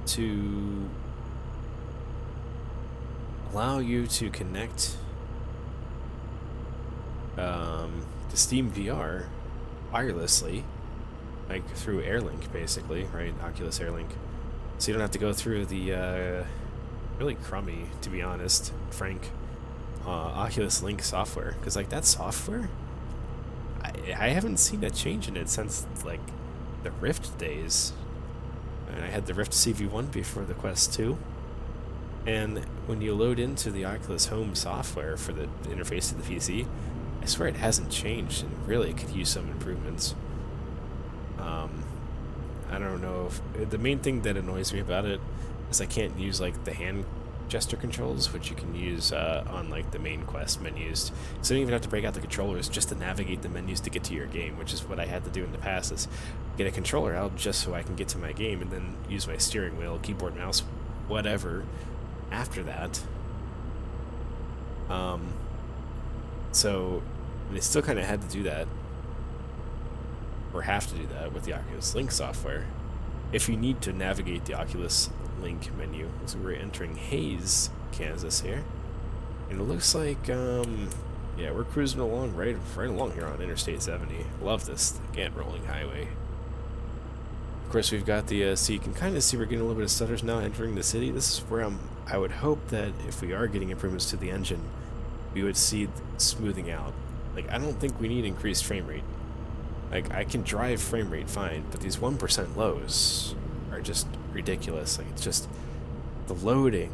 to allow you to connect to Steam VR wirelessly, like through AirLink, basically, right? Oculus AirLink. So you don't have to go through the really crummy, to be honest, frank, Oculus Link software, because like that software, I haven't seen a change in it since like the Rift days, and I had the Rift CV1 before the Quest 2. And when you load into the Oculus Home software for the interface to the PC, I swear it hasn't changed, and really it could use some improvements. I don't know if the main thing that annoys me about it is I can't use like the hand gesture controls, which you can use on like the main quest menus. So you don't even have to break out the controllers just to navigate the menus to get to your game, which is what I had to do in the past. Is get a controller out just so I can get to my game, and then use my steering wheel, keyboard, mouse, whatever. After that, so they still kind of had to do that, or have to do that with the Oculus Link software. If you need to navigate the Oculus Link menu, so we're entering Hays, Kansas here, and it looks like, yeah, we're cruising along right along here on Interstate 70. Love this, again, rolling highway. Of course, we've got the, so you can kind of see we're getting a little bit of stutters now entering the city. This is where I would hope that if we are getting improvements to the engine, we would see smoothing out. Like, I don't think we need increased frame rate. Like, I can drive frame rate fine, but these 1% lows are just ridiculous. Like, it's just the loading,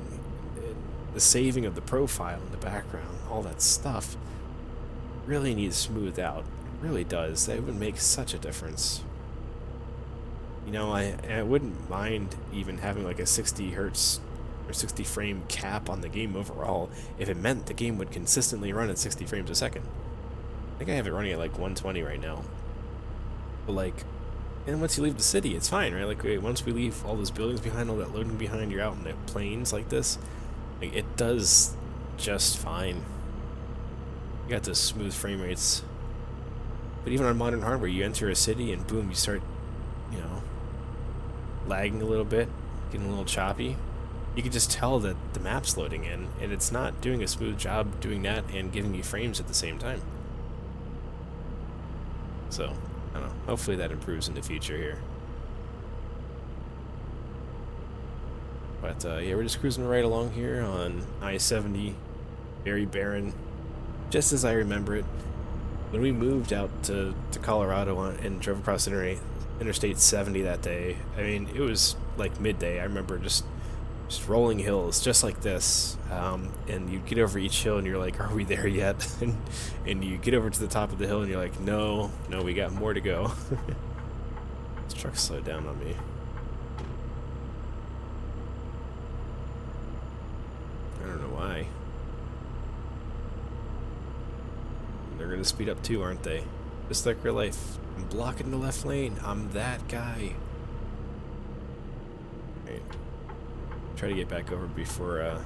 the saving of the profile in the background, all that stuff really needs smoothed out. It really does. That would make such a difference. You know, I wouldn't mind even having like a 60 hertz or 60 frame cap on the game overall if it meant the game would consistently run at 60 frames a second. I think I have it running at like 120 right now. But like, and once you leave the city, it's fine, right? Like, once we leave all those buildings behind, all that loading behind, you're out in the plains like this. Like, it does just fine. You got those smooth frame rates. But even on modern hardware, you enter a city and boom, you start, you know, lagging a little bit, getting a little choppy. You can just tell that the map's loading in, and it's not doing a smooth job doing that and giving you frames at the same time. So, I don't know. Hopefully that improves in the future here. But, yeah, we're just cruising right along here on I-70. Very barren. Just as I remember it. When we moved out to Colorado and drove across Interstate 70 that day, I mean, it was like midday. I remember just rolling hills just like this, and you get over each hill and you're like, are we there yet? and you get over to the top of the hill and you're like, no, we got more to go. This truck slowed down on me. I don't know why. They're gonna speed up too, aren't they? Just like real life. I'm blocking the left lane. I'm that guy. Right. Try to get back over before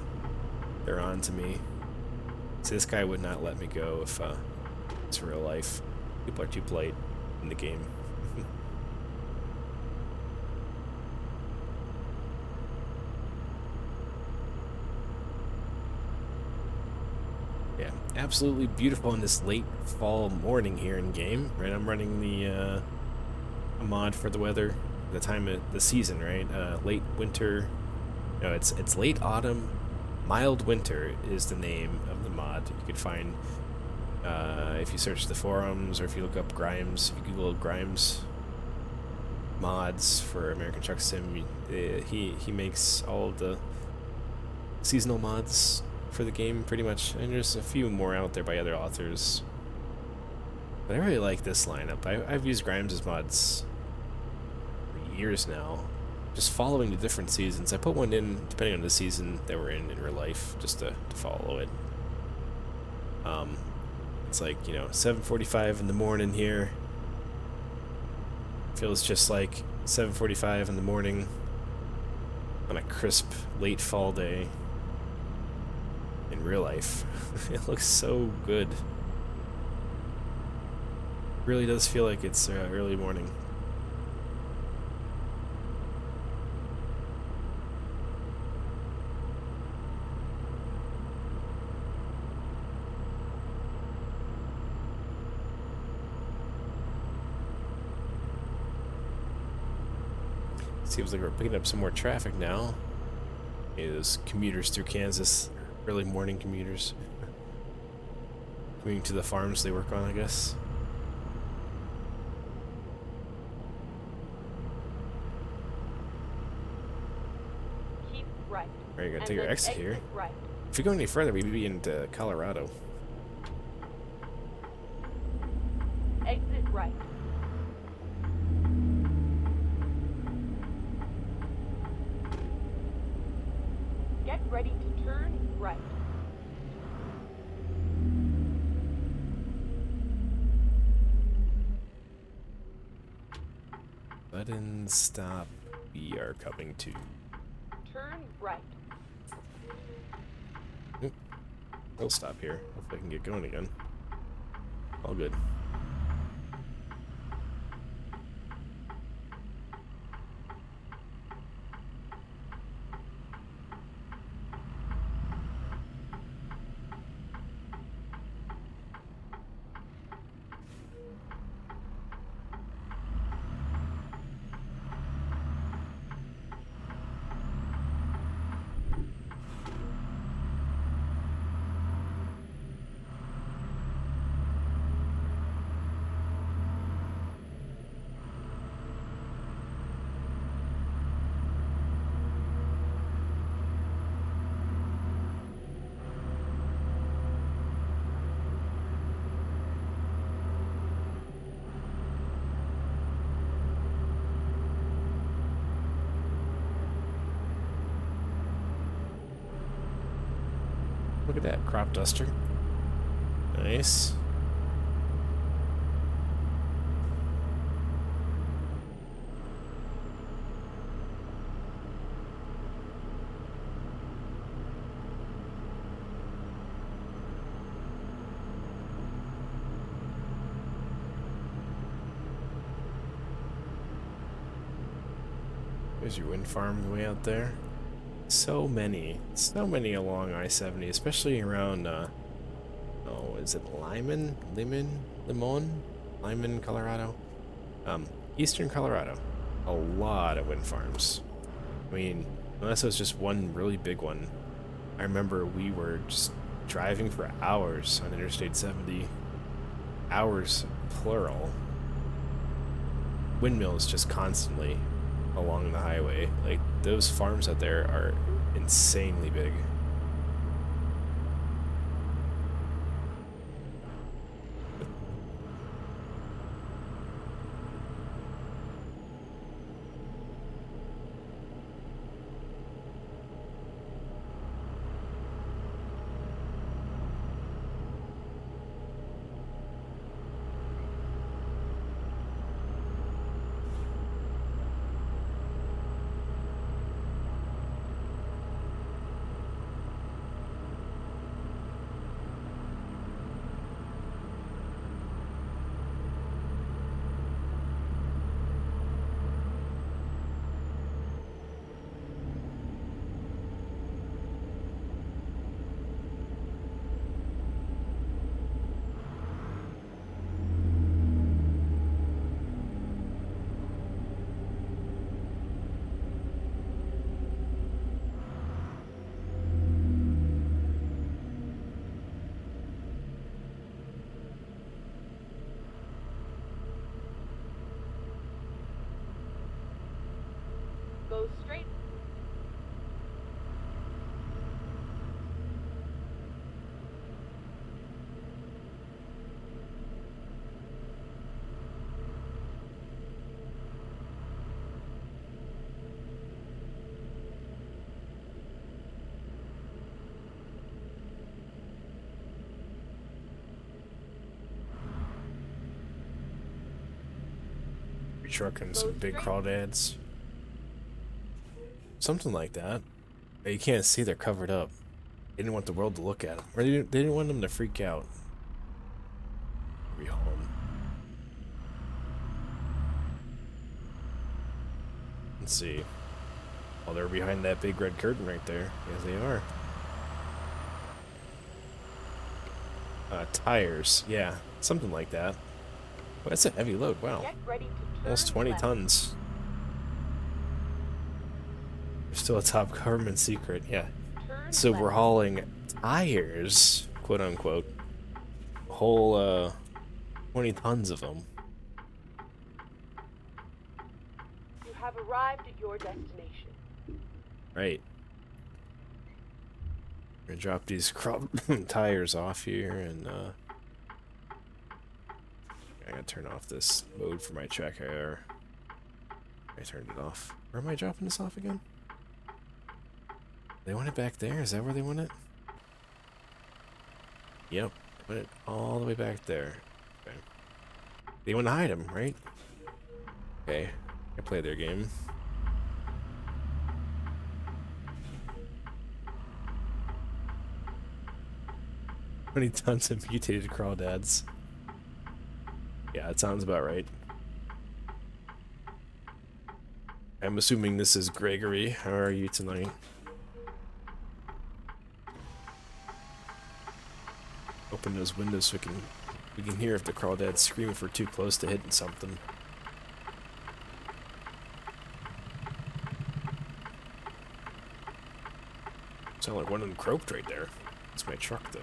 they're on to me. See, this guy would not let me go if it's real life. People are too polite in the game. Yeah, absolutely beautiful in this late fall morning here in game. Right, I'm running the a mod for the weather, the time of the season. Right, late winter. No, it's late autumn, mild winter is the name of the mod. You could find if you search the forums or if you look up Grimes, if you Google Grimes mods for American Truck Sim, he makes all of the seasonal mods for the game pretty much, and there's a few more out there by other authors. But I really like this lineup. I've used Grimes' mods for years now, just following the different seasons. I put one in depending on the season that we're in real life, just to follow it. It's like, you know, 7:45 in the morning here. Feels just like 7:45 in the morning on a crisp late fall day in real life. It looks so good. Really does feel like it's early morning. Seems like we're picking up some more traffic now. Yeah, those commuters through Kansas, early morning commuters. Commuting to the farms they work on, I guess. Keep right. Alright, gotta and take our then exit here. exit right. If we go any further, we'd be into Colorado. Exit right. Get ready to turn right. Button stop. We are coming to. Turn right. Oop. We'll stop here. Hopefully I can get going again. All good. Look at that crop duster. Nice. There's your wind farm way out there. So many along I-70, especially around, oh, is it Lyman, Colorado? Eastern Colorado. A lot of wind farms. I mean, unless it was just one really big one. I remember we were just driving for hours on Interstate 70. Hours, plural. Windmills just constantly along the highway. Like, those farms out there are insanely big. Go straight. Trucking Go some big straight. crawdads. Something like that. But you can't see, they're covered up. They didn't want the world to look at them. Or they didn't want them to freak out. Be home. Let's see. Oh, they're behind that big red curtain right there. Yes, they are. Tires. Yeah, something like that. Well, that's a heavy load. Wow. Get ready to turn Almost 20 left. tons. There's still a top government secret. Yeah. Turn So left. we're hauling tires, quote unquote. A whole, 20 tons of them. You have arrived at your destination. Right. I'm gonna drop these tires off here, and I gotta turn off this mode for my tracker. I turned it off. Where am I dropping this off again? They want it back there? Is that where they want it? Yep. They want it all the way back there. Okay. They want to hide them, right? Okay. I play their game. How many tons of mutated crawdads? Yeah, that sounds about right. I'm assuming this is Gregory. How are you tonight? Open those windows so we can hear if the crawdads scream if we're too close to hitting something. Sound like one of them croaked right there. It's my truck though.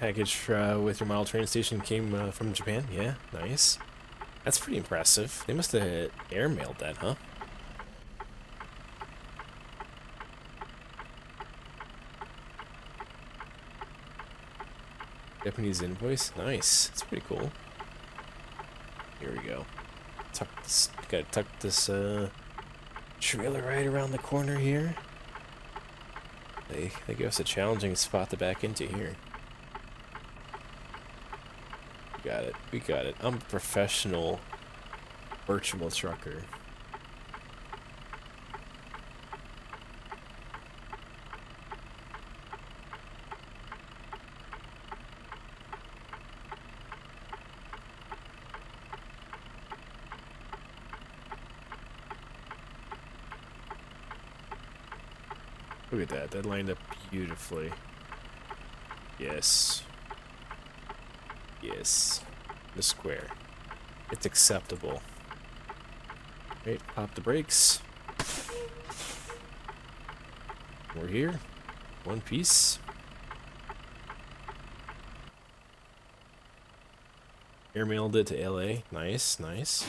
Package with your model train station came from Japan? Yeah, nice. That's pretty impressive. They must have airmailed that, huh? Japanese invoice? Nice. That's pretty cool. Here we go. Gotta tuck this trailer right around the corner here. They give us a challenging spot to back into here. Got it. We got it. I'm a professional virtual trucker. Look at that. That lined up beautifully. Yes. Yes. The square. It's acceptable. Right, pop the brakes. We're here. One piece. Airmailed it to LA. Nice, nice.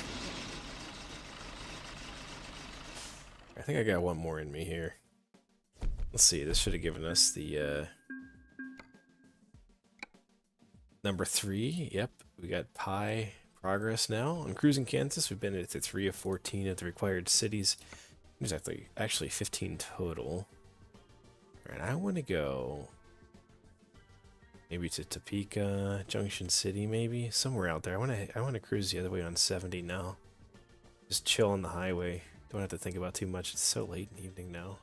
I think I got one more in me here. Let's see, this should have given us the number 3. Yep, we got pi progress now. On Cruising Kansas, we've been at the 3 of 14 of the required cities. There's actually 15 total. Alright, I want to go maybe to Topeka, Junction City, maybe somewhere out there. I want to cruise the other way on 70 now. Just chill on the highway. Don't have to think about too much. It's so late in the evening now.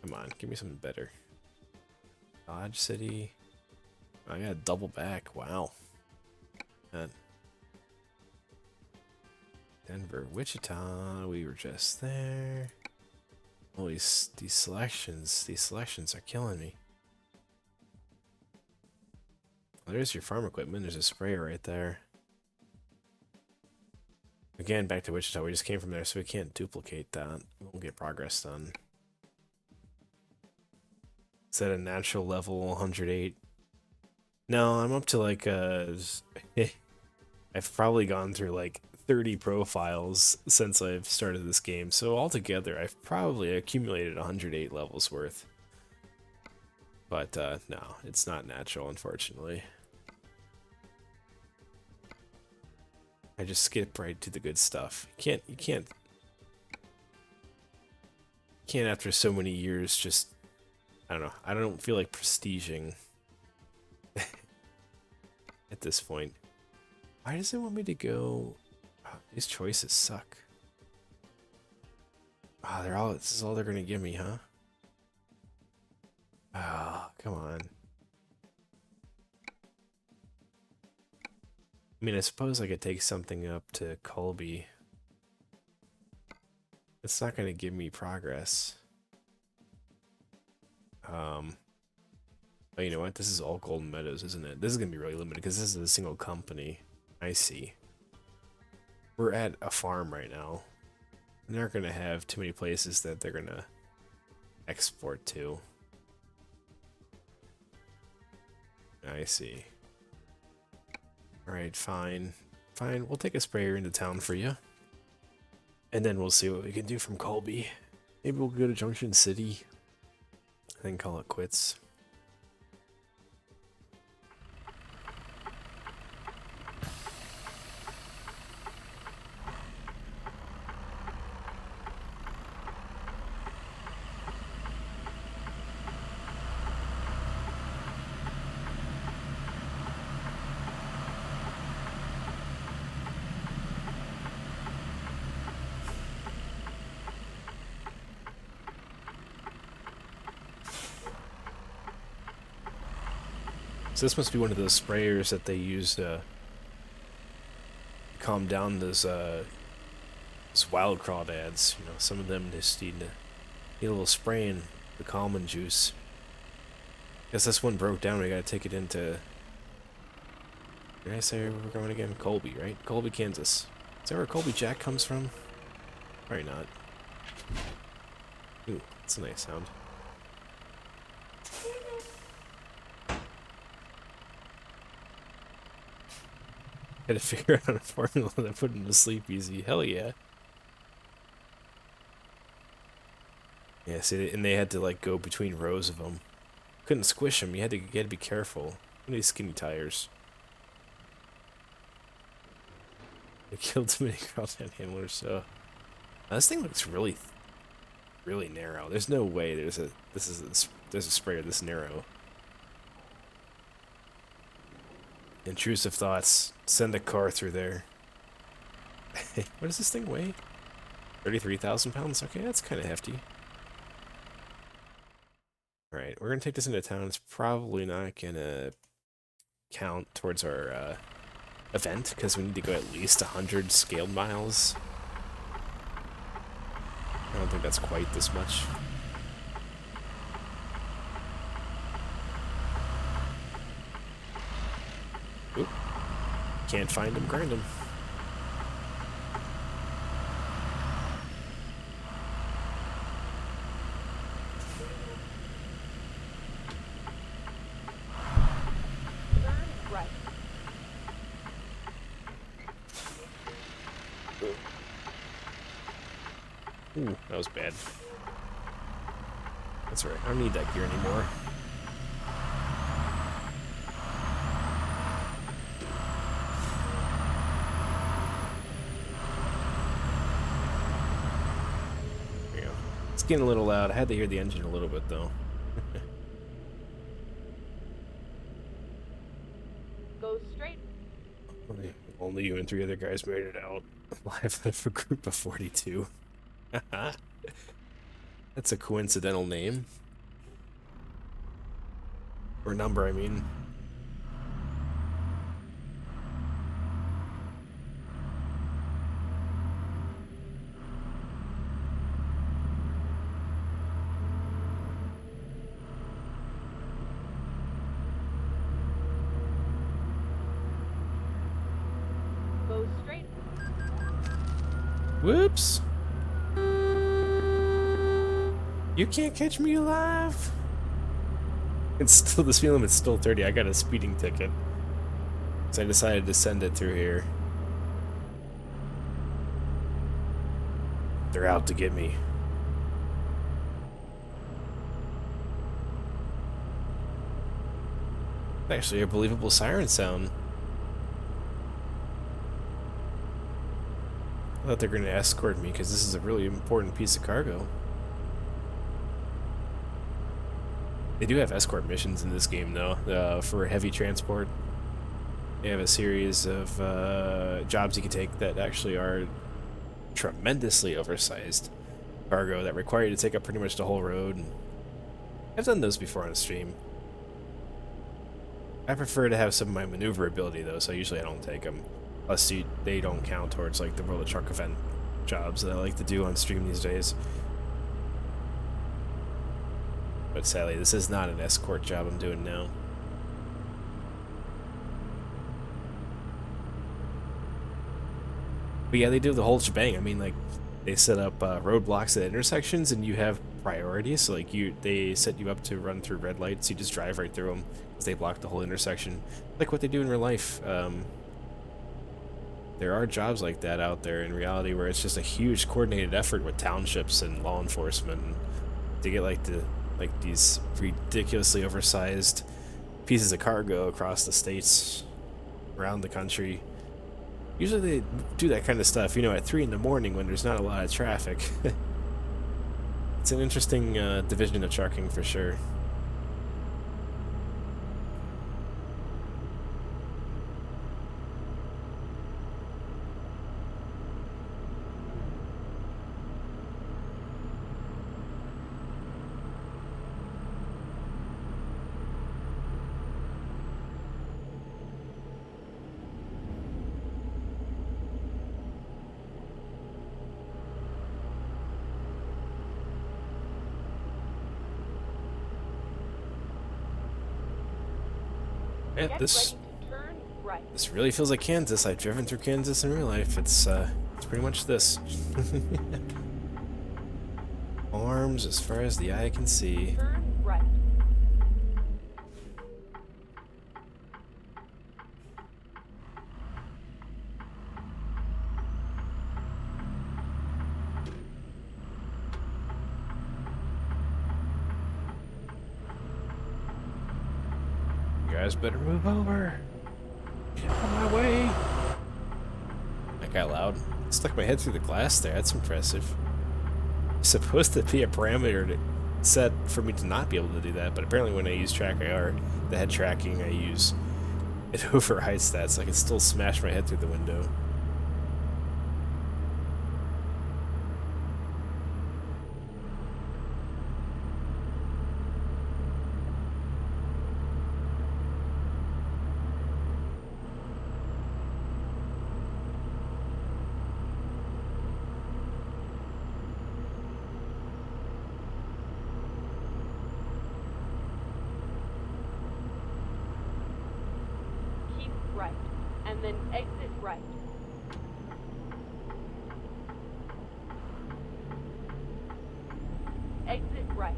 Come on, give me something better. Dodge City. I got a double back. Wow. Denver, Wichita. We were just there. Oh, these selections are killing me. There's your farm equipment. There's a sprayer right there. Again, back to Wichita. We just came from there, so we can't duplicate that. We won't get progress done. Is that a natural level 108? No, I'm up to like I've probably gone through like 30 profiles since I've started this game. So altogether, I've probably accumulated 108 levels worth. But no, it's not natural, unfortunately. I just skip right to the good stuff. You can't after so many years just, I don't know. I don't feel like prestiging at this point. Why does it want me to go? Oh, these choices suck. Oh, this is all they're gonna give me, huh? Oh, come on. I mean, I suppose I could take something up to Colby. It's not gonna give me progress. Oh, you know what? This is all Golden Meadows, isn't it? This is gonna be really limited because this is a single company. I see. We're at a farm right now. They're gonna have too many places that they're gonna export to. I see. Alright, fine. Fine, we'll take a sprayer into town for you. And then we'll see what we can do from Colby. Maybe we'll go to Junction City. Then call it quits. So this must be one of those sprayers that they use to calm down those wild crawdads. You know, some of them just need a little spraying, the calming juice. Guess this one broke down. We gotta take it into. Did I say we're going again? Colby, right? Colby, Kansas. Is that where Colby Jack comes from? Probably not. Ooh, that's a nice sound. Had to figure out a formula that put him to sleep easy. Hell yeah. Yeah, see, and they had to like go between rows of them. Couldn't squish them. You had to be careful. These skinny tires. They killed too many crawdad handlers. So this thing looks really, really narrow. There's no way there's a sprayer this narrow. Intrusive thoughts. Send a car through there. What does this thing weigh? 33,000 pounds? Okay, that's kind of hefty. Alright, we're going to take this into town. It's probably not going to count towards our event, because we need to go at least 100 scaled miles. I don't think that's quite this much. Oop. Can't find him, grind him. Ooh, that was bad. That's right, I don't need that gear anymore. There you go. It's getting a little loud. I had to hear the engine a little bit, though. Go straight. Only you and 3 other guys made it out alive out of a group of 42. That's a coincidental name. Or number, I mean. Go straight. Whoops. You can't catch me alive. It's still, the speed limit's still 30. I got a speeding ticket. So I decided to send it through here. They're out to get me. Actually, a believable siren sound. I thought they were going to escort me because this is a really important piece of cargo. They do have escort missions in this game, though, for heavy transport. They have a series of jobs you can take that actually are tremendously oversized cargo that require you to take up pretty much the whole road. I've done those before on a stream. I prefer to have some of my maneuverability, though, so usually I don't take them. Plus, they don't count towards like the World of Truck event jobs that I like to do on stream these days. But sadly, this is not an escort job I'm doing now. But yeah, they do the whole shebang. I mean, like, they set up roadblocks at intersections, and you have priority. So like they set you up to run through red lights. You just drive right through them because they block the whole intersection, like what they do in real life. There are jobs like that out there in reality where it's just a huge coordinated effort with townships and law enforcement to get like these ridiculously oversized pieces of cargo across the states, around the country. Usually they do that kind of stuff, at 3 in the morning when there's not a lot of traffic. It's an interesting division of trucking for sure. Yeah, Get this ready to turn right. this really feels like Kansas. I've driven through Kansas in real life. It's pretty much this. Farms as far as the eye can see. Turn right. You guys better move over. Get out of my way. That got loud. Stuck my head through the glass there. That's impressive. It's supposed to be a parameter to set for me to not be able to do that, but apparently when I use track IR, the head tracking I use, it overrides that, so I can still smash my head through the window. Keep right. And then exit right. Exit right.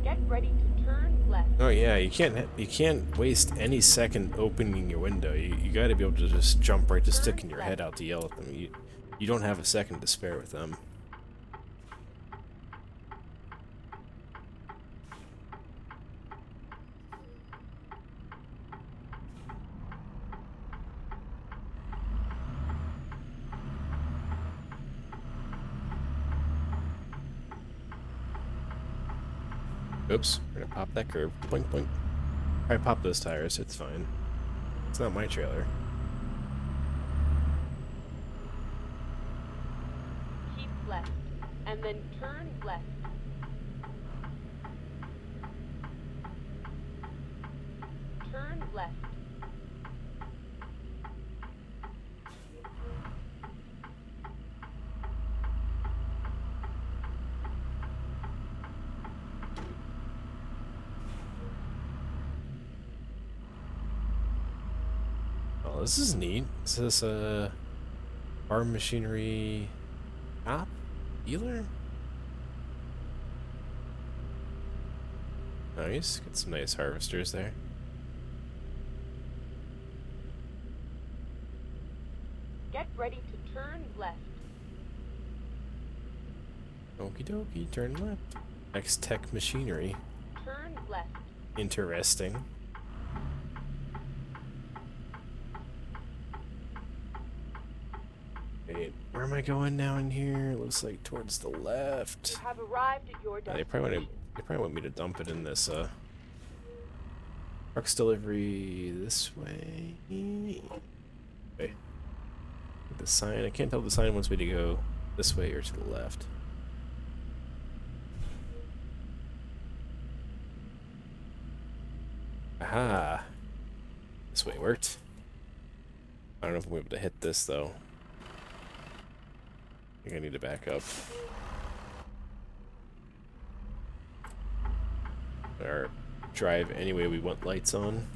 Get ready to turn left. Oh yeah, you can't waste any second opening your window. You got to be able to just jump right to sticking your head out to yell at them. You don't have a second to spare with them. Oops, we're gonna pop that curb. Boink boink. I pop those tires, it's fine. It's not my trailer. Keep left. And then turn left. Turn left. Oh, this is neat. Is this a farm machinery shop? Dealer? Nice. Got some nice harvesters there. Get ready to turn left. Okie dokie, turn left. X-Tech machinery. Turn left. Interesting. Wait, where am I going now in here? Looks like towards the left. You have arrived at your They destination. probably want me to dump it in this trucks delivery this way. Okay. The sign, I can't tell if the sign wants me to go this way or to the left. Aha! This way worked. I don't know if I'm able to hit this though. I think I need to back up. Or drive any way we want lights on.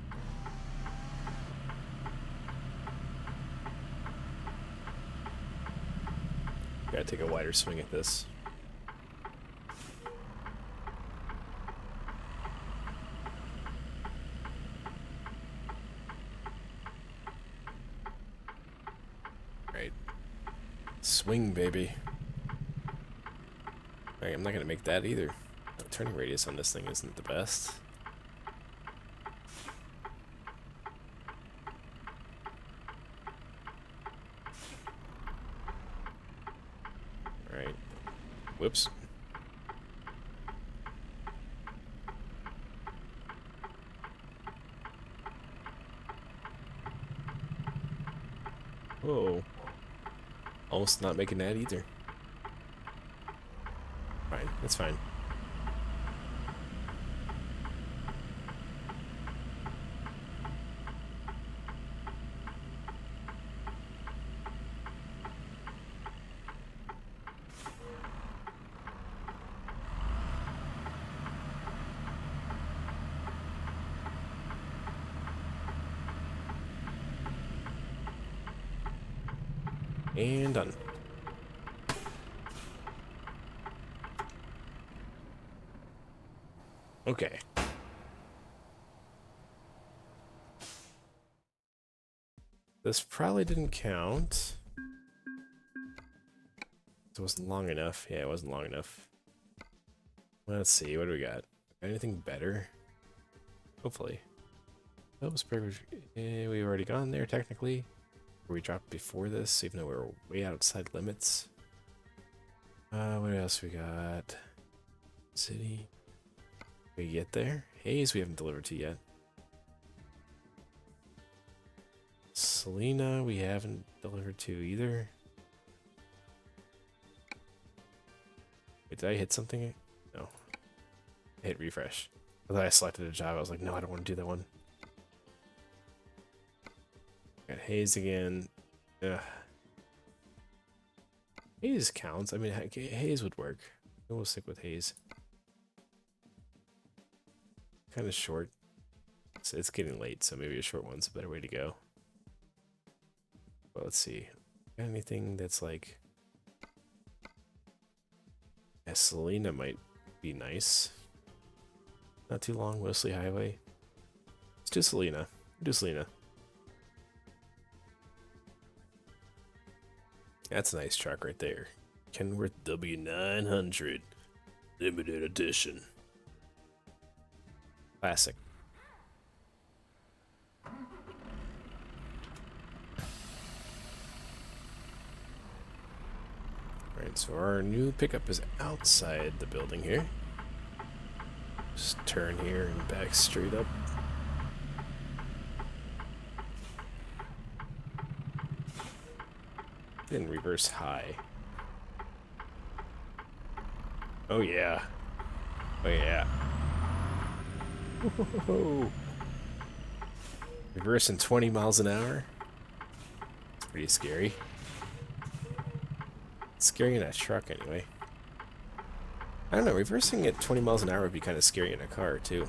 Gotta take a wider swing at this. Right. Swing, baby. Alright, I'm not gonna make that either. The turning radius on this thing isn't the best. Alright. Whoops. Whoa. Almost not making that either. Fine, that's fine. And done. Okay. This probably didn't count. It wasn't long enough. Yeah, it wasn't long enough. Let's see, what do we got? Anything better? Hopefully. That was perfect. We've already gone there, technically. Or we dropped before this, even though we were way outside limits. What else we got? City. We get there? Haze we haven't delivered to yet. Selena we haven't delivered to either. Wait, did I hit something? No. I hit refresh. I thought I selected a job. I was like, no, I don't want to do that one. Got Haze again. Ugh. Haze counts. I mean, Haze would work. We'll stick with Haze. Kind of short. So it's getting late, so maybe a short one's a better way to go. Well, let's see. Got anything that's like... Yeah, Selena might be nice. Not too long, mostly highway. Let's do Selena. Do Selena. That's a nice truck right there. Kenworth W900. Limited edition. Classic. Alright, so our new pickup is outside the building here. Just turn here and back straight up. Then reverse high. Oh yeah. Oh yeah. Whoa. Reversing 20 miles an hour. It's pretty scary. It's scary in a truck anyway. I don't know, reversing at 20 miles an hour would be kind of scary in a car too.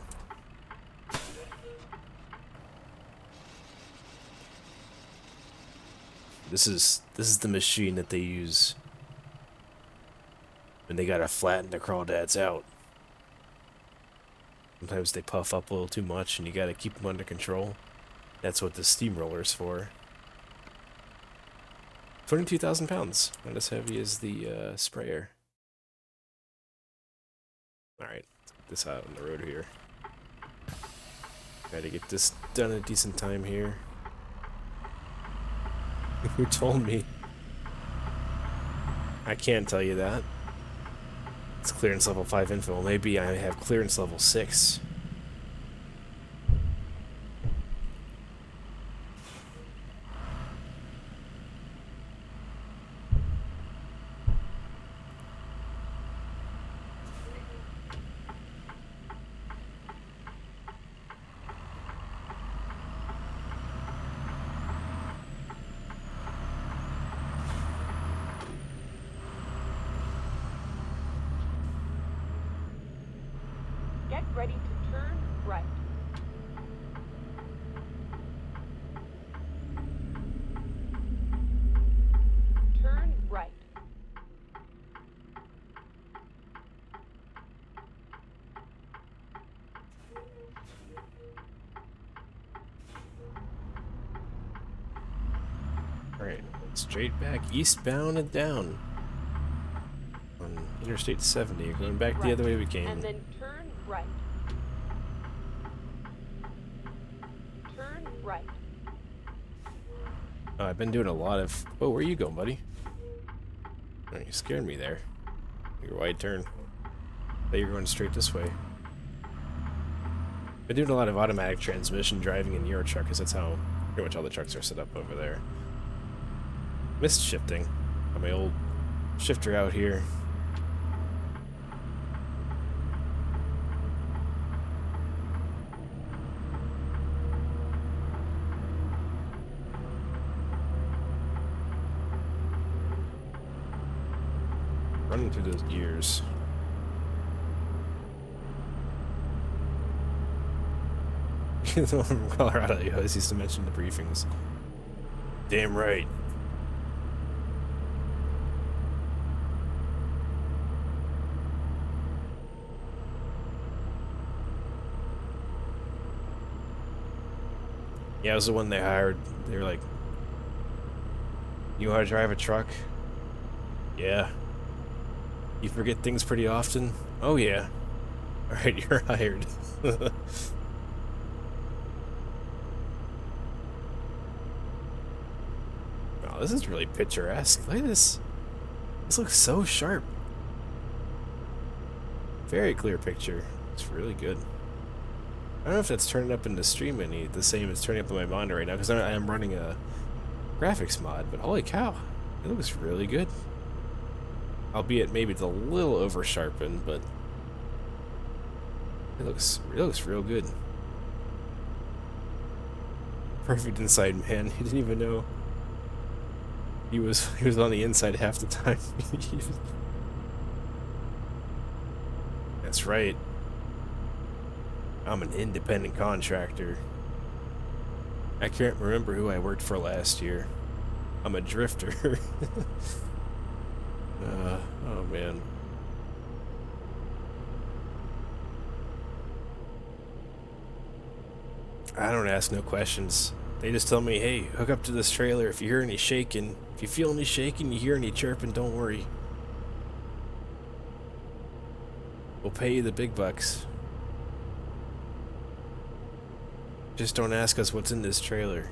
This is the machine that they use when they gotta flatten the crawdads out. Sometimes they puff up a little too much and you gotta keep them under control. That's what the steamroller's for. 22,000 pounds. Not as heavy as the sprayer. Alright, let's get this out on the road here. Gotta get this done at a decent time here. Who told me? I can't tell you that. It's clearance level 5 info. Maybe I have clearance level 6. Get ready to Alright, straight back, eastbound and down. On Interstate 70, going Keep back the right, other way we came. and then turn right. Turn right. Oh, I've been doing a lot of... Oh, where are you going, buddy? Oh, you scared me there. Your wide turn. Thought you were going straight this way. Been doing a lot of automatic transmission driving in Euro truck, because that's how pretty much all the trucks are set up over there. Missed shifting. Got my old shifter out here. Running through those gears. The one from Colorado, you always used to mention the briefings. Damn right. Yeah, I was the one they hired. They were like, "You know how to drive a truck?" Yeah. You forget things pretty often? Oh yeah. Alright, you're hired. Wow, this is really picturesque. Look at this. This looks so sharp. Very clear picture. It's really good. I don't know if that's turning up in the stream any the same as turning up on my monitor right now, because I am running a graphics mod, but holy cow, it looks really good. Albeit maybe it's a little over sharpened, but it looks real good. Perfect inside man. He didn't even know he was on the inside half the time. That's right. I'm an independent contractor. I can't remember who I worked for last year. I'm a drifter. Oh man. I don't ask no questions. They just tell me, hey, hook up to this trailer. If you hear any shaking, if you feel any shaking, you hear any chirping, don't worry. We'll pay you the big bucks. Just don't ask us what's in this trailer.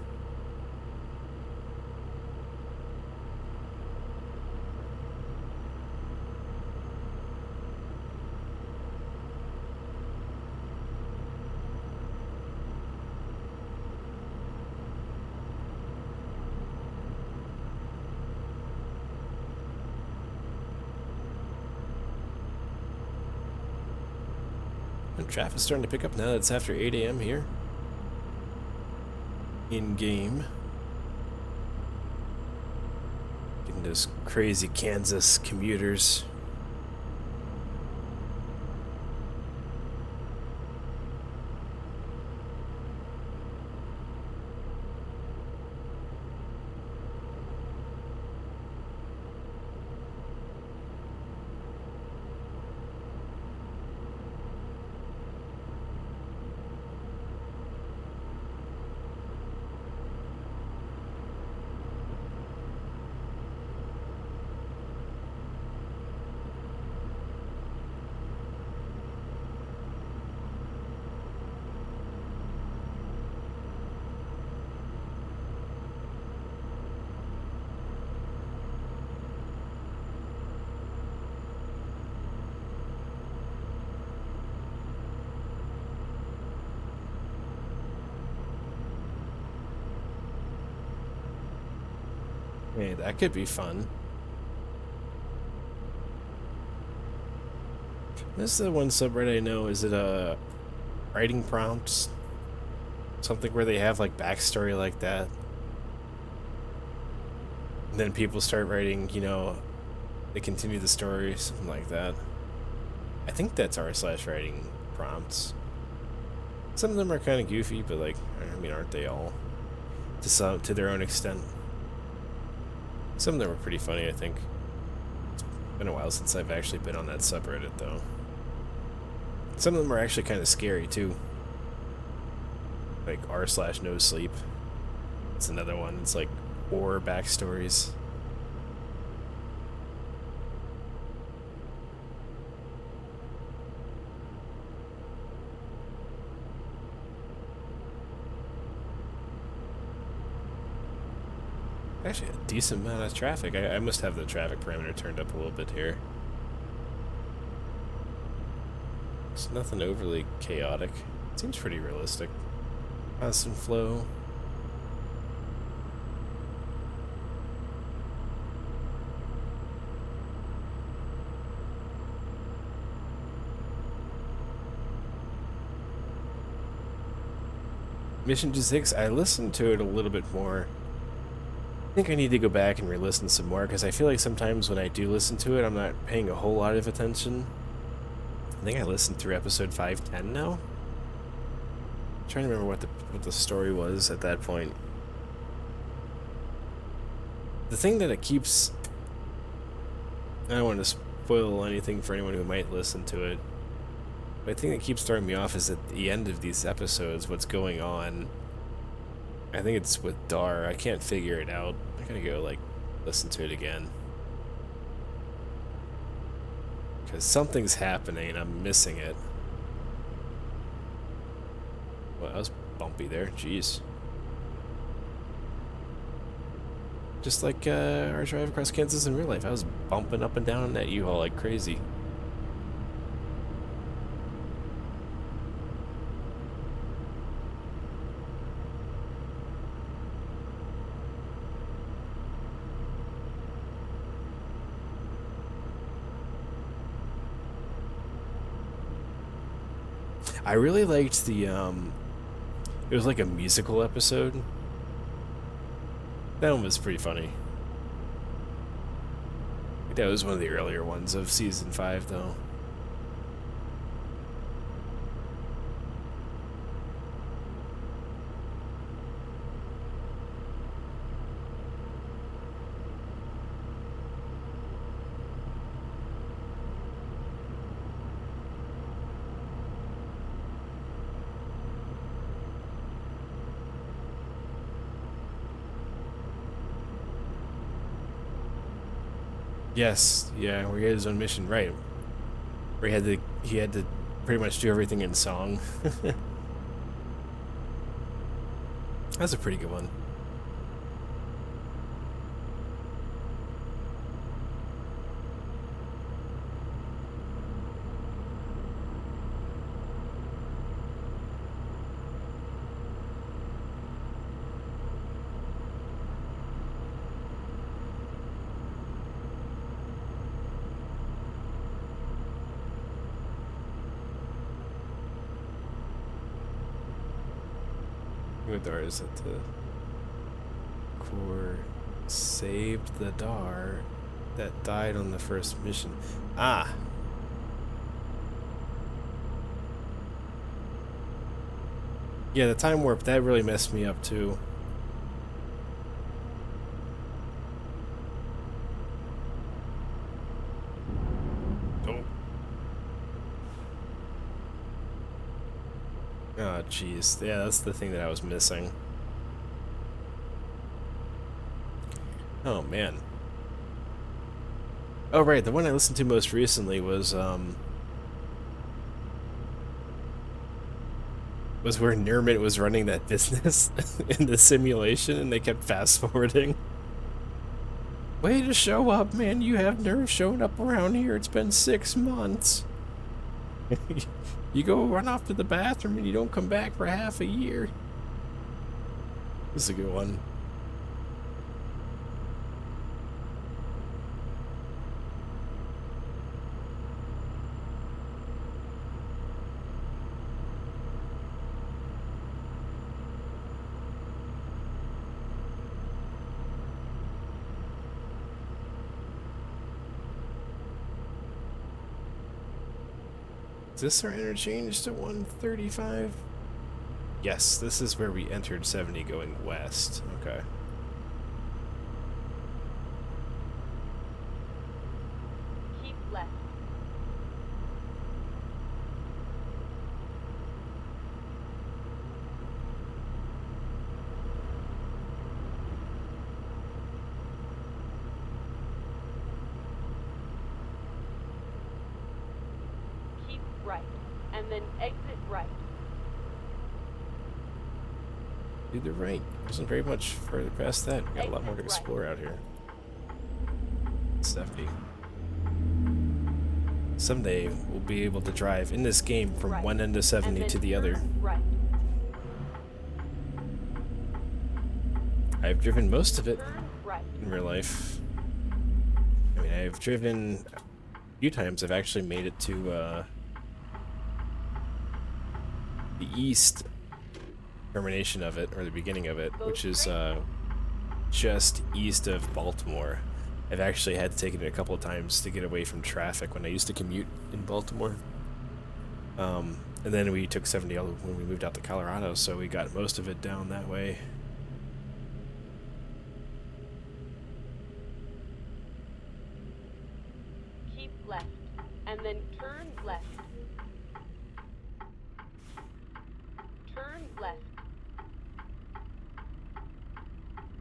And traffic's starting to pick up now that it's after 8 a.m. here. In-game. Getting those crazy Kansas commuters. Hey, that could be fun. This is the one subreddit I know. Is it writing prompts? Something where they have like backstory like that. And then people start writing, you know, they continue the story, something like that. I think that's r/writing prompts. Some of them are kind of goofy, but like, I mean, aren't they all? To their own extent. Some of them are pretty funny, I think. It's been a while since I've actually been on that subreddit, though. Some of them are actually kind of scary, too. Like r/no sleep. It's another one. It's like, or backstories. Actually, a decent amount of traffic. I must have the traffic parameter turned up a little bit here. It's nothing overly chaotic. Seems pretty realistic. Constant flow. Mission 26, I listened to it a little bit more. I think I need to go back and re-listen some more, because I feel like sometimes when I do listen to it, I'm not paying a whole lot of attention. I think I listened through episode 510 now. I'm trying to remember what the story was at that point. The thing that it keeps... I don't want to spoil anything for anyone who might listen to it. But the thing that keeps throwing me off is at the end of these episodes, what's going on. I think it's with Dar. I can't figure it out. I gotta go, like, listen to it again. Because something's happening and I'm missing it. Well, that was bumpy there. Jeez. Just like our drive across Kansas in real life. I was bumping up and down on that U-Haul like crazy. I really liked the, it was like a musical episode. That one was pretty funny. That was one of the earlier ones of season 5, though. Yes, yeah, where he had his own mission, right? Where he had to pretty much do everything in song. That's a pretty good one. Dar is at the core. Saved the Dar that died on the first mission. Ah. Yeah, the time warp, that really messed me up too. Oh. Oh, jeez. Yeah, that's the thing that I was missing. Oh, man. Oh, right, the one I listened to most recently was where Nermit was running that business in the simulation, and they kept fast-forwarding. Way to show up, man. You have nerve showing up around here. It's been 6 months. You go run off to the bathroom and you don't come back for half a year. This is a good one. Is this our interchange to 135? Yes, this is where we entered 70 going west. Okay. Keep left. right, and then exit right. To the right. Wasn't very much further past that. We got a lot more to Exit right. explore out here. 70. Someday we'll be able to drive in this game from Right. one end of 70 and to then the other. turn right. I've driven most of it Turn right. in real life. I mean, I've driven a few times. I've actually made it to the east termination of it, or the beginning of it, Go which is straight. just east of Baltimore. I've actually had to take it a couple of times to get away from traffic when I used to commute in Baltimore. And then we took 70 when we moved out to Colorado, so we got most of it down that way. Keep left, and then turn left. Turn left.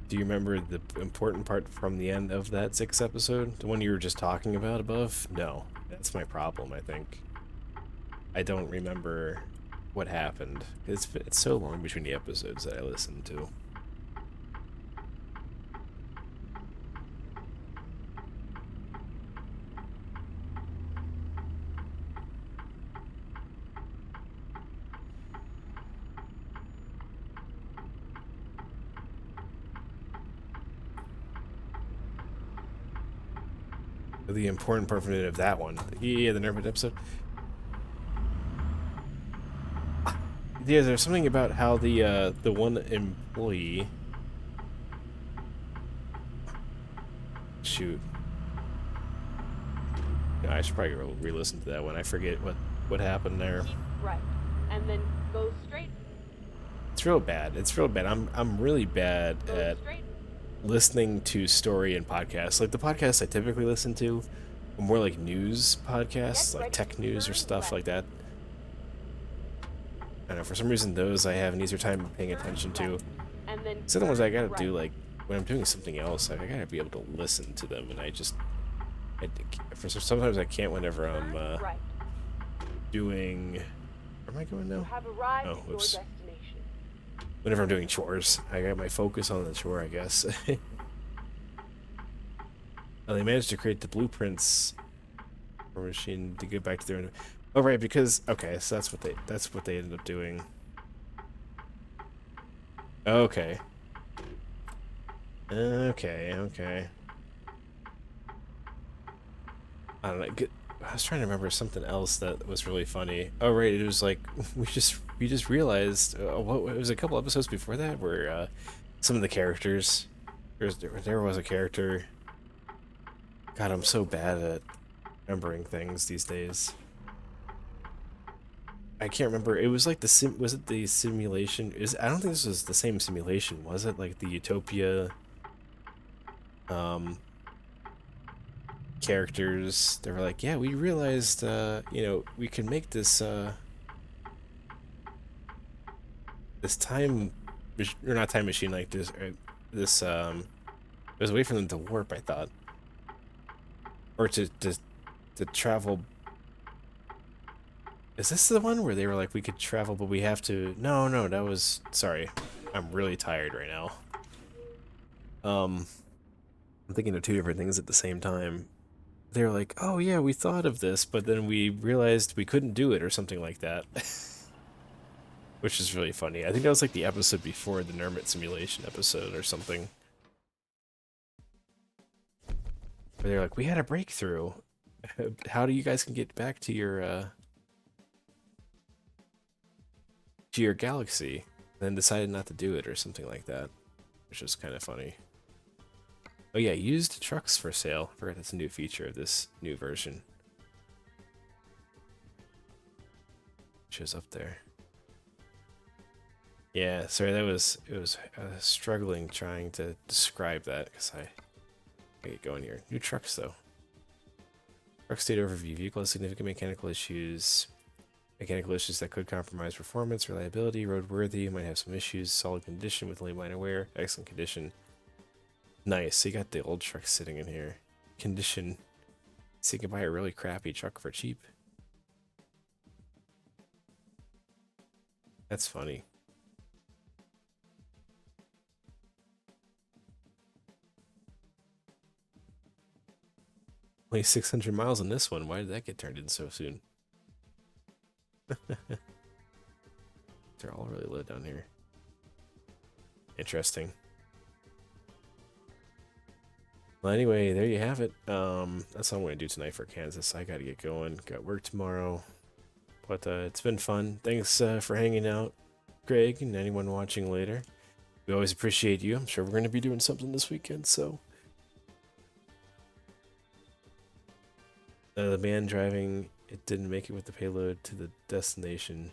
Do you remember the important part from the end of that 6th episode? The one you were just talking about above? No. That's my problem, I think. I don't remember what happened. It's so long between the episodes that I listened to. The important part of that one. Yeah, the Nermit episode. Yeah, there's something about how the one employee. Shoot. Yeah, I should probably re-listen to that one. I forget what happened there. Keep right, and then go straight. It's real bad. It's real bad. I'm really bad Go at straight. listening to story and podcasts. Like the podcasts I typically listen to are more like news podcasts, Get like ready tech to news or turn stuff left. like that. I don't know, for some reason those I have an easier time paying Turn attention to. left, and then These other ones I gotta turn do, right. like, when I'm doing something else, I gotta be able to listen to them, and sometimes I can't whenever I'm Turn right. doing... Where am I going You now? have arrived Oh, at your whoops. destination. Whenever I'm doing chores, I got my focus on the chore, I guess. Oh, they managed to create the blueprints for a machine to get back to their... Oh, right, because... Okay, so that's what they ended up doing. Okay. Okay. I don't know. I was trying to remember something else that was really funny. Oh, right, it was like we just realized what it was a couple episodes before that where some of the characters there was a character. God, I'm so bad at remembering things these days. I can't remember. It was like was it the simulation? I don't think this was the same simulation, was it? Like the Utopia um characters, they were like, yeah, we realized we can make this this time or not time machine, like this there's a way for them to warp, I thought, or to travel. Is this the one where they were like, we could travel but we have to... No, that was... Sorry, I'm really tired right now. I'm thinking of two different things at the same time. They were like, oh yeah, we thought of this, but then we realized we couldn't do it or something like that. Which is really funny. I think that was like the episode before the Nermit simulation episode or something. Where they're like, we had a breakthrough. How do you guys can get back to your galaxy? Then decided not to do it or something like that. Which was kind of funny. Oh yeah, used trucks for sale. I forgot that's a new feature of this new version. Shows up there. Yeah, sorry, it was struggling trying to describe that because I get going here. New trucks though. Truck state overview. Vehicle has significant mechanical issues. Mechanical issues that could compromise performance, reliability, roadworthy. Might have some issues. Solid condition with only minor wear. Excellent condition. Nice. So you got the old truck sitting in here. Condition. So you can buy a really crappy truck for cheap. That's funny. Only 600 miles on this one. Why did that get turned in so soon? They're all really low down here. Interesting. Well, anyway, there you have it. That's all I'm going to do tonight for Kansas. I got to get going. Got work tomorrow. But it's been fun. Thanks for hanging out, Greg, and anyone watching later. We always appreciate you. I'm sure we're going to be doing something this weekend, so. The man driving, it didn't make it with the payload to the destination.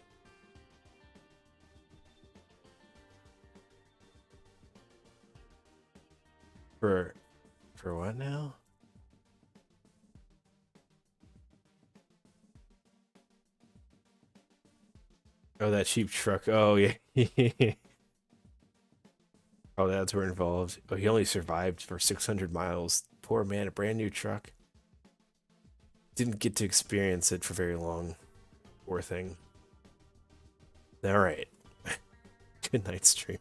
For what now? Oh, that cheap truck. Oh, yeah. Oh, that's were involved. Oh, he only survived for 600 miles. Poor man, a brand new truck. Didn't get to experience it for very long. Poor thing. All right. Good night, stream.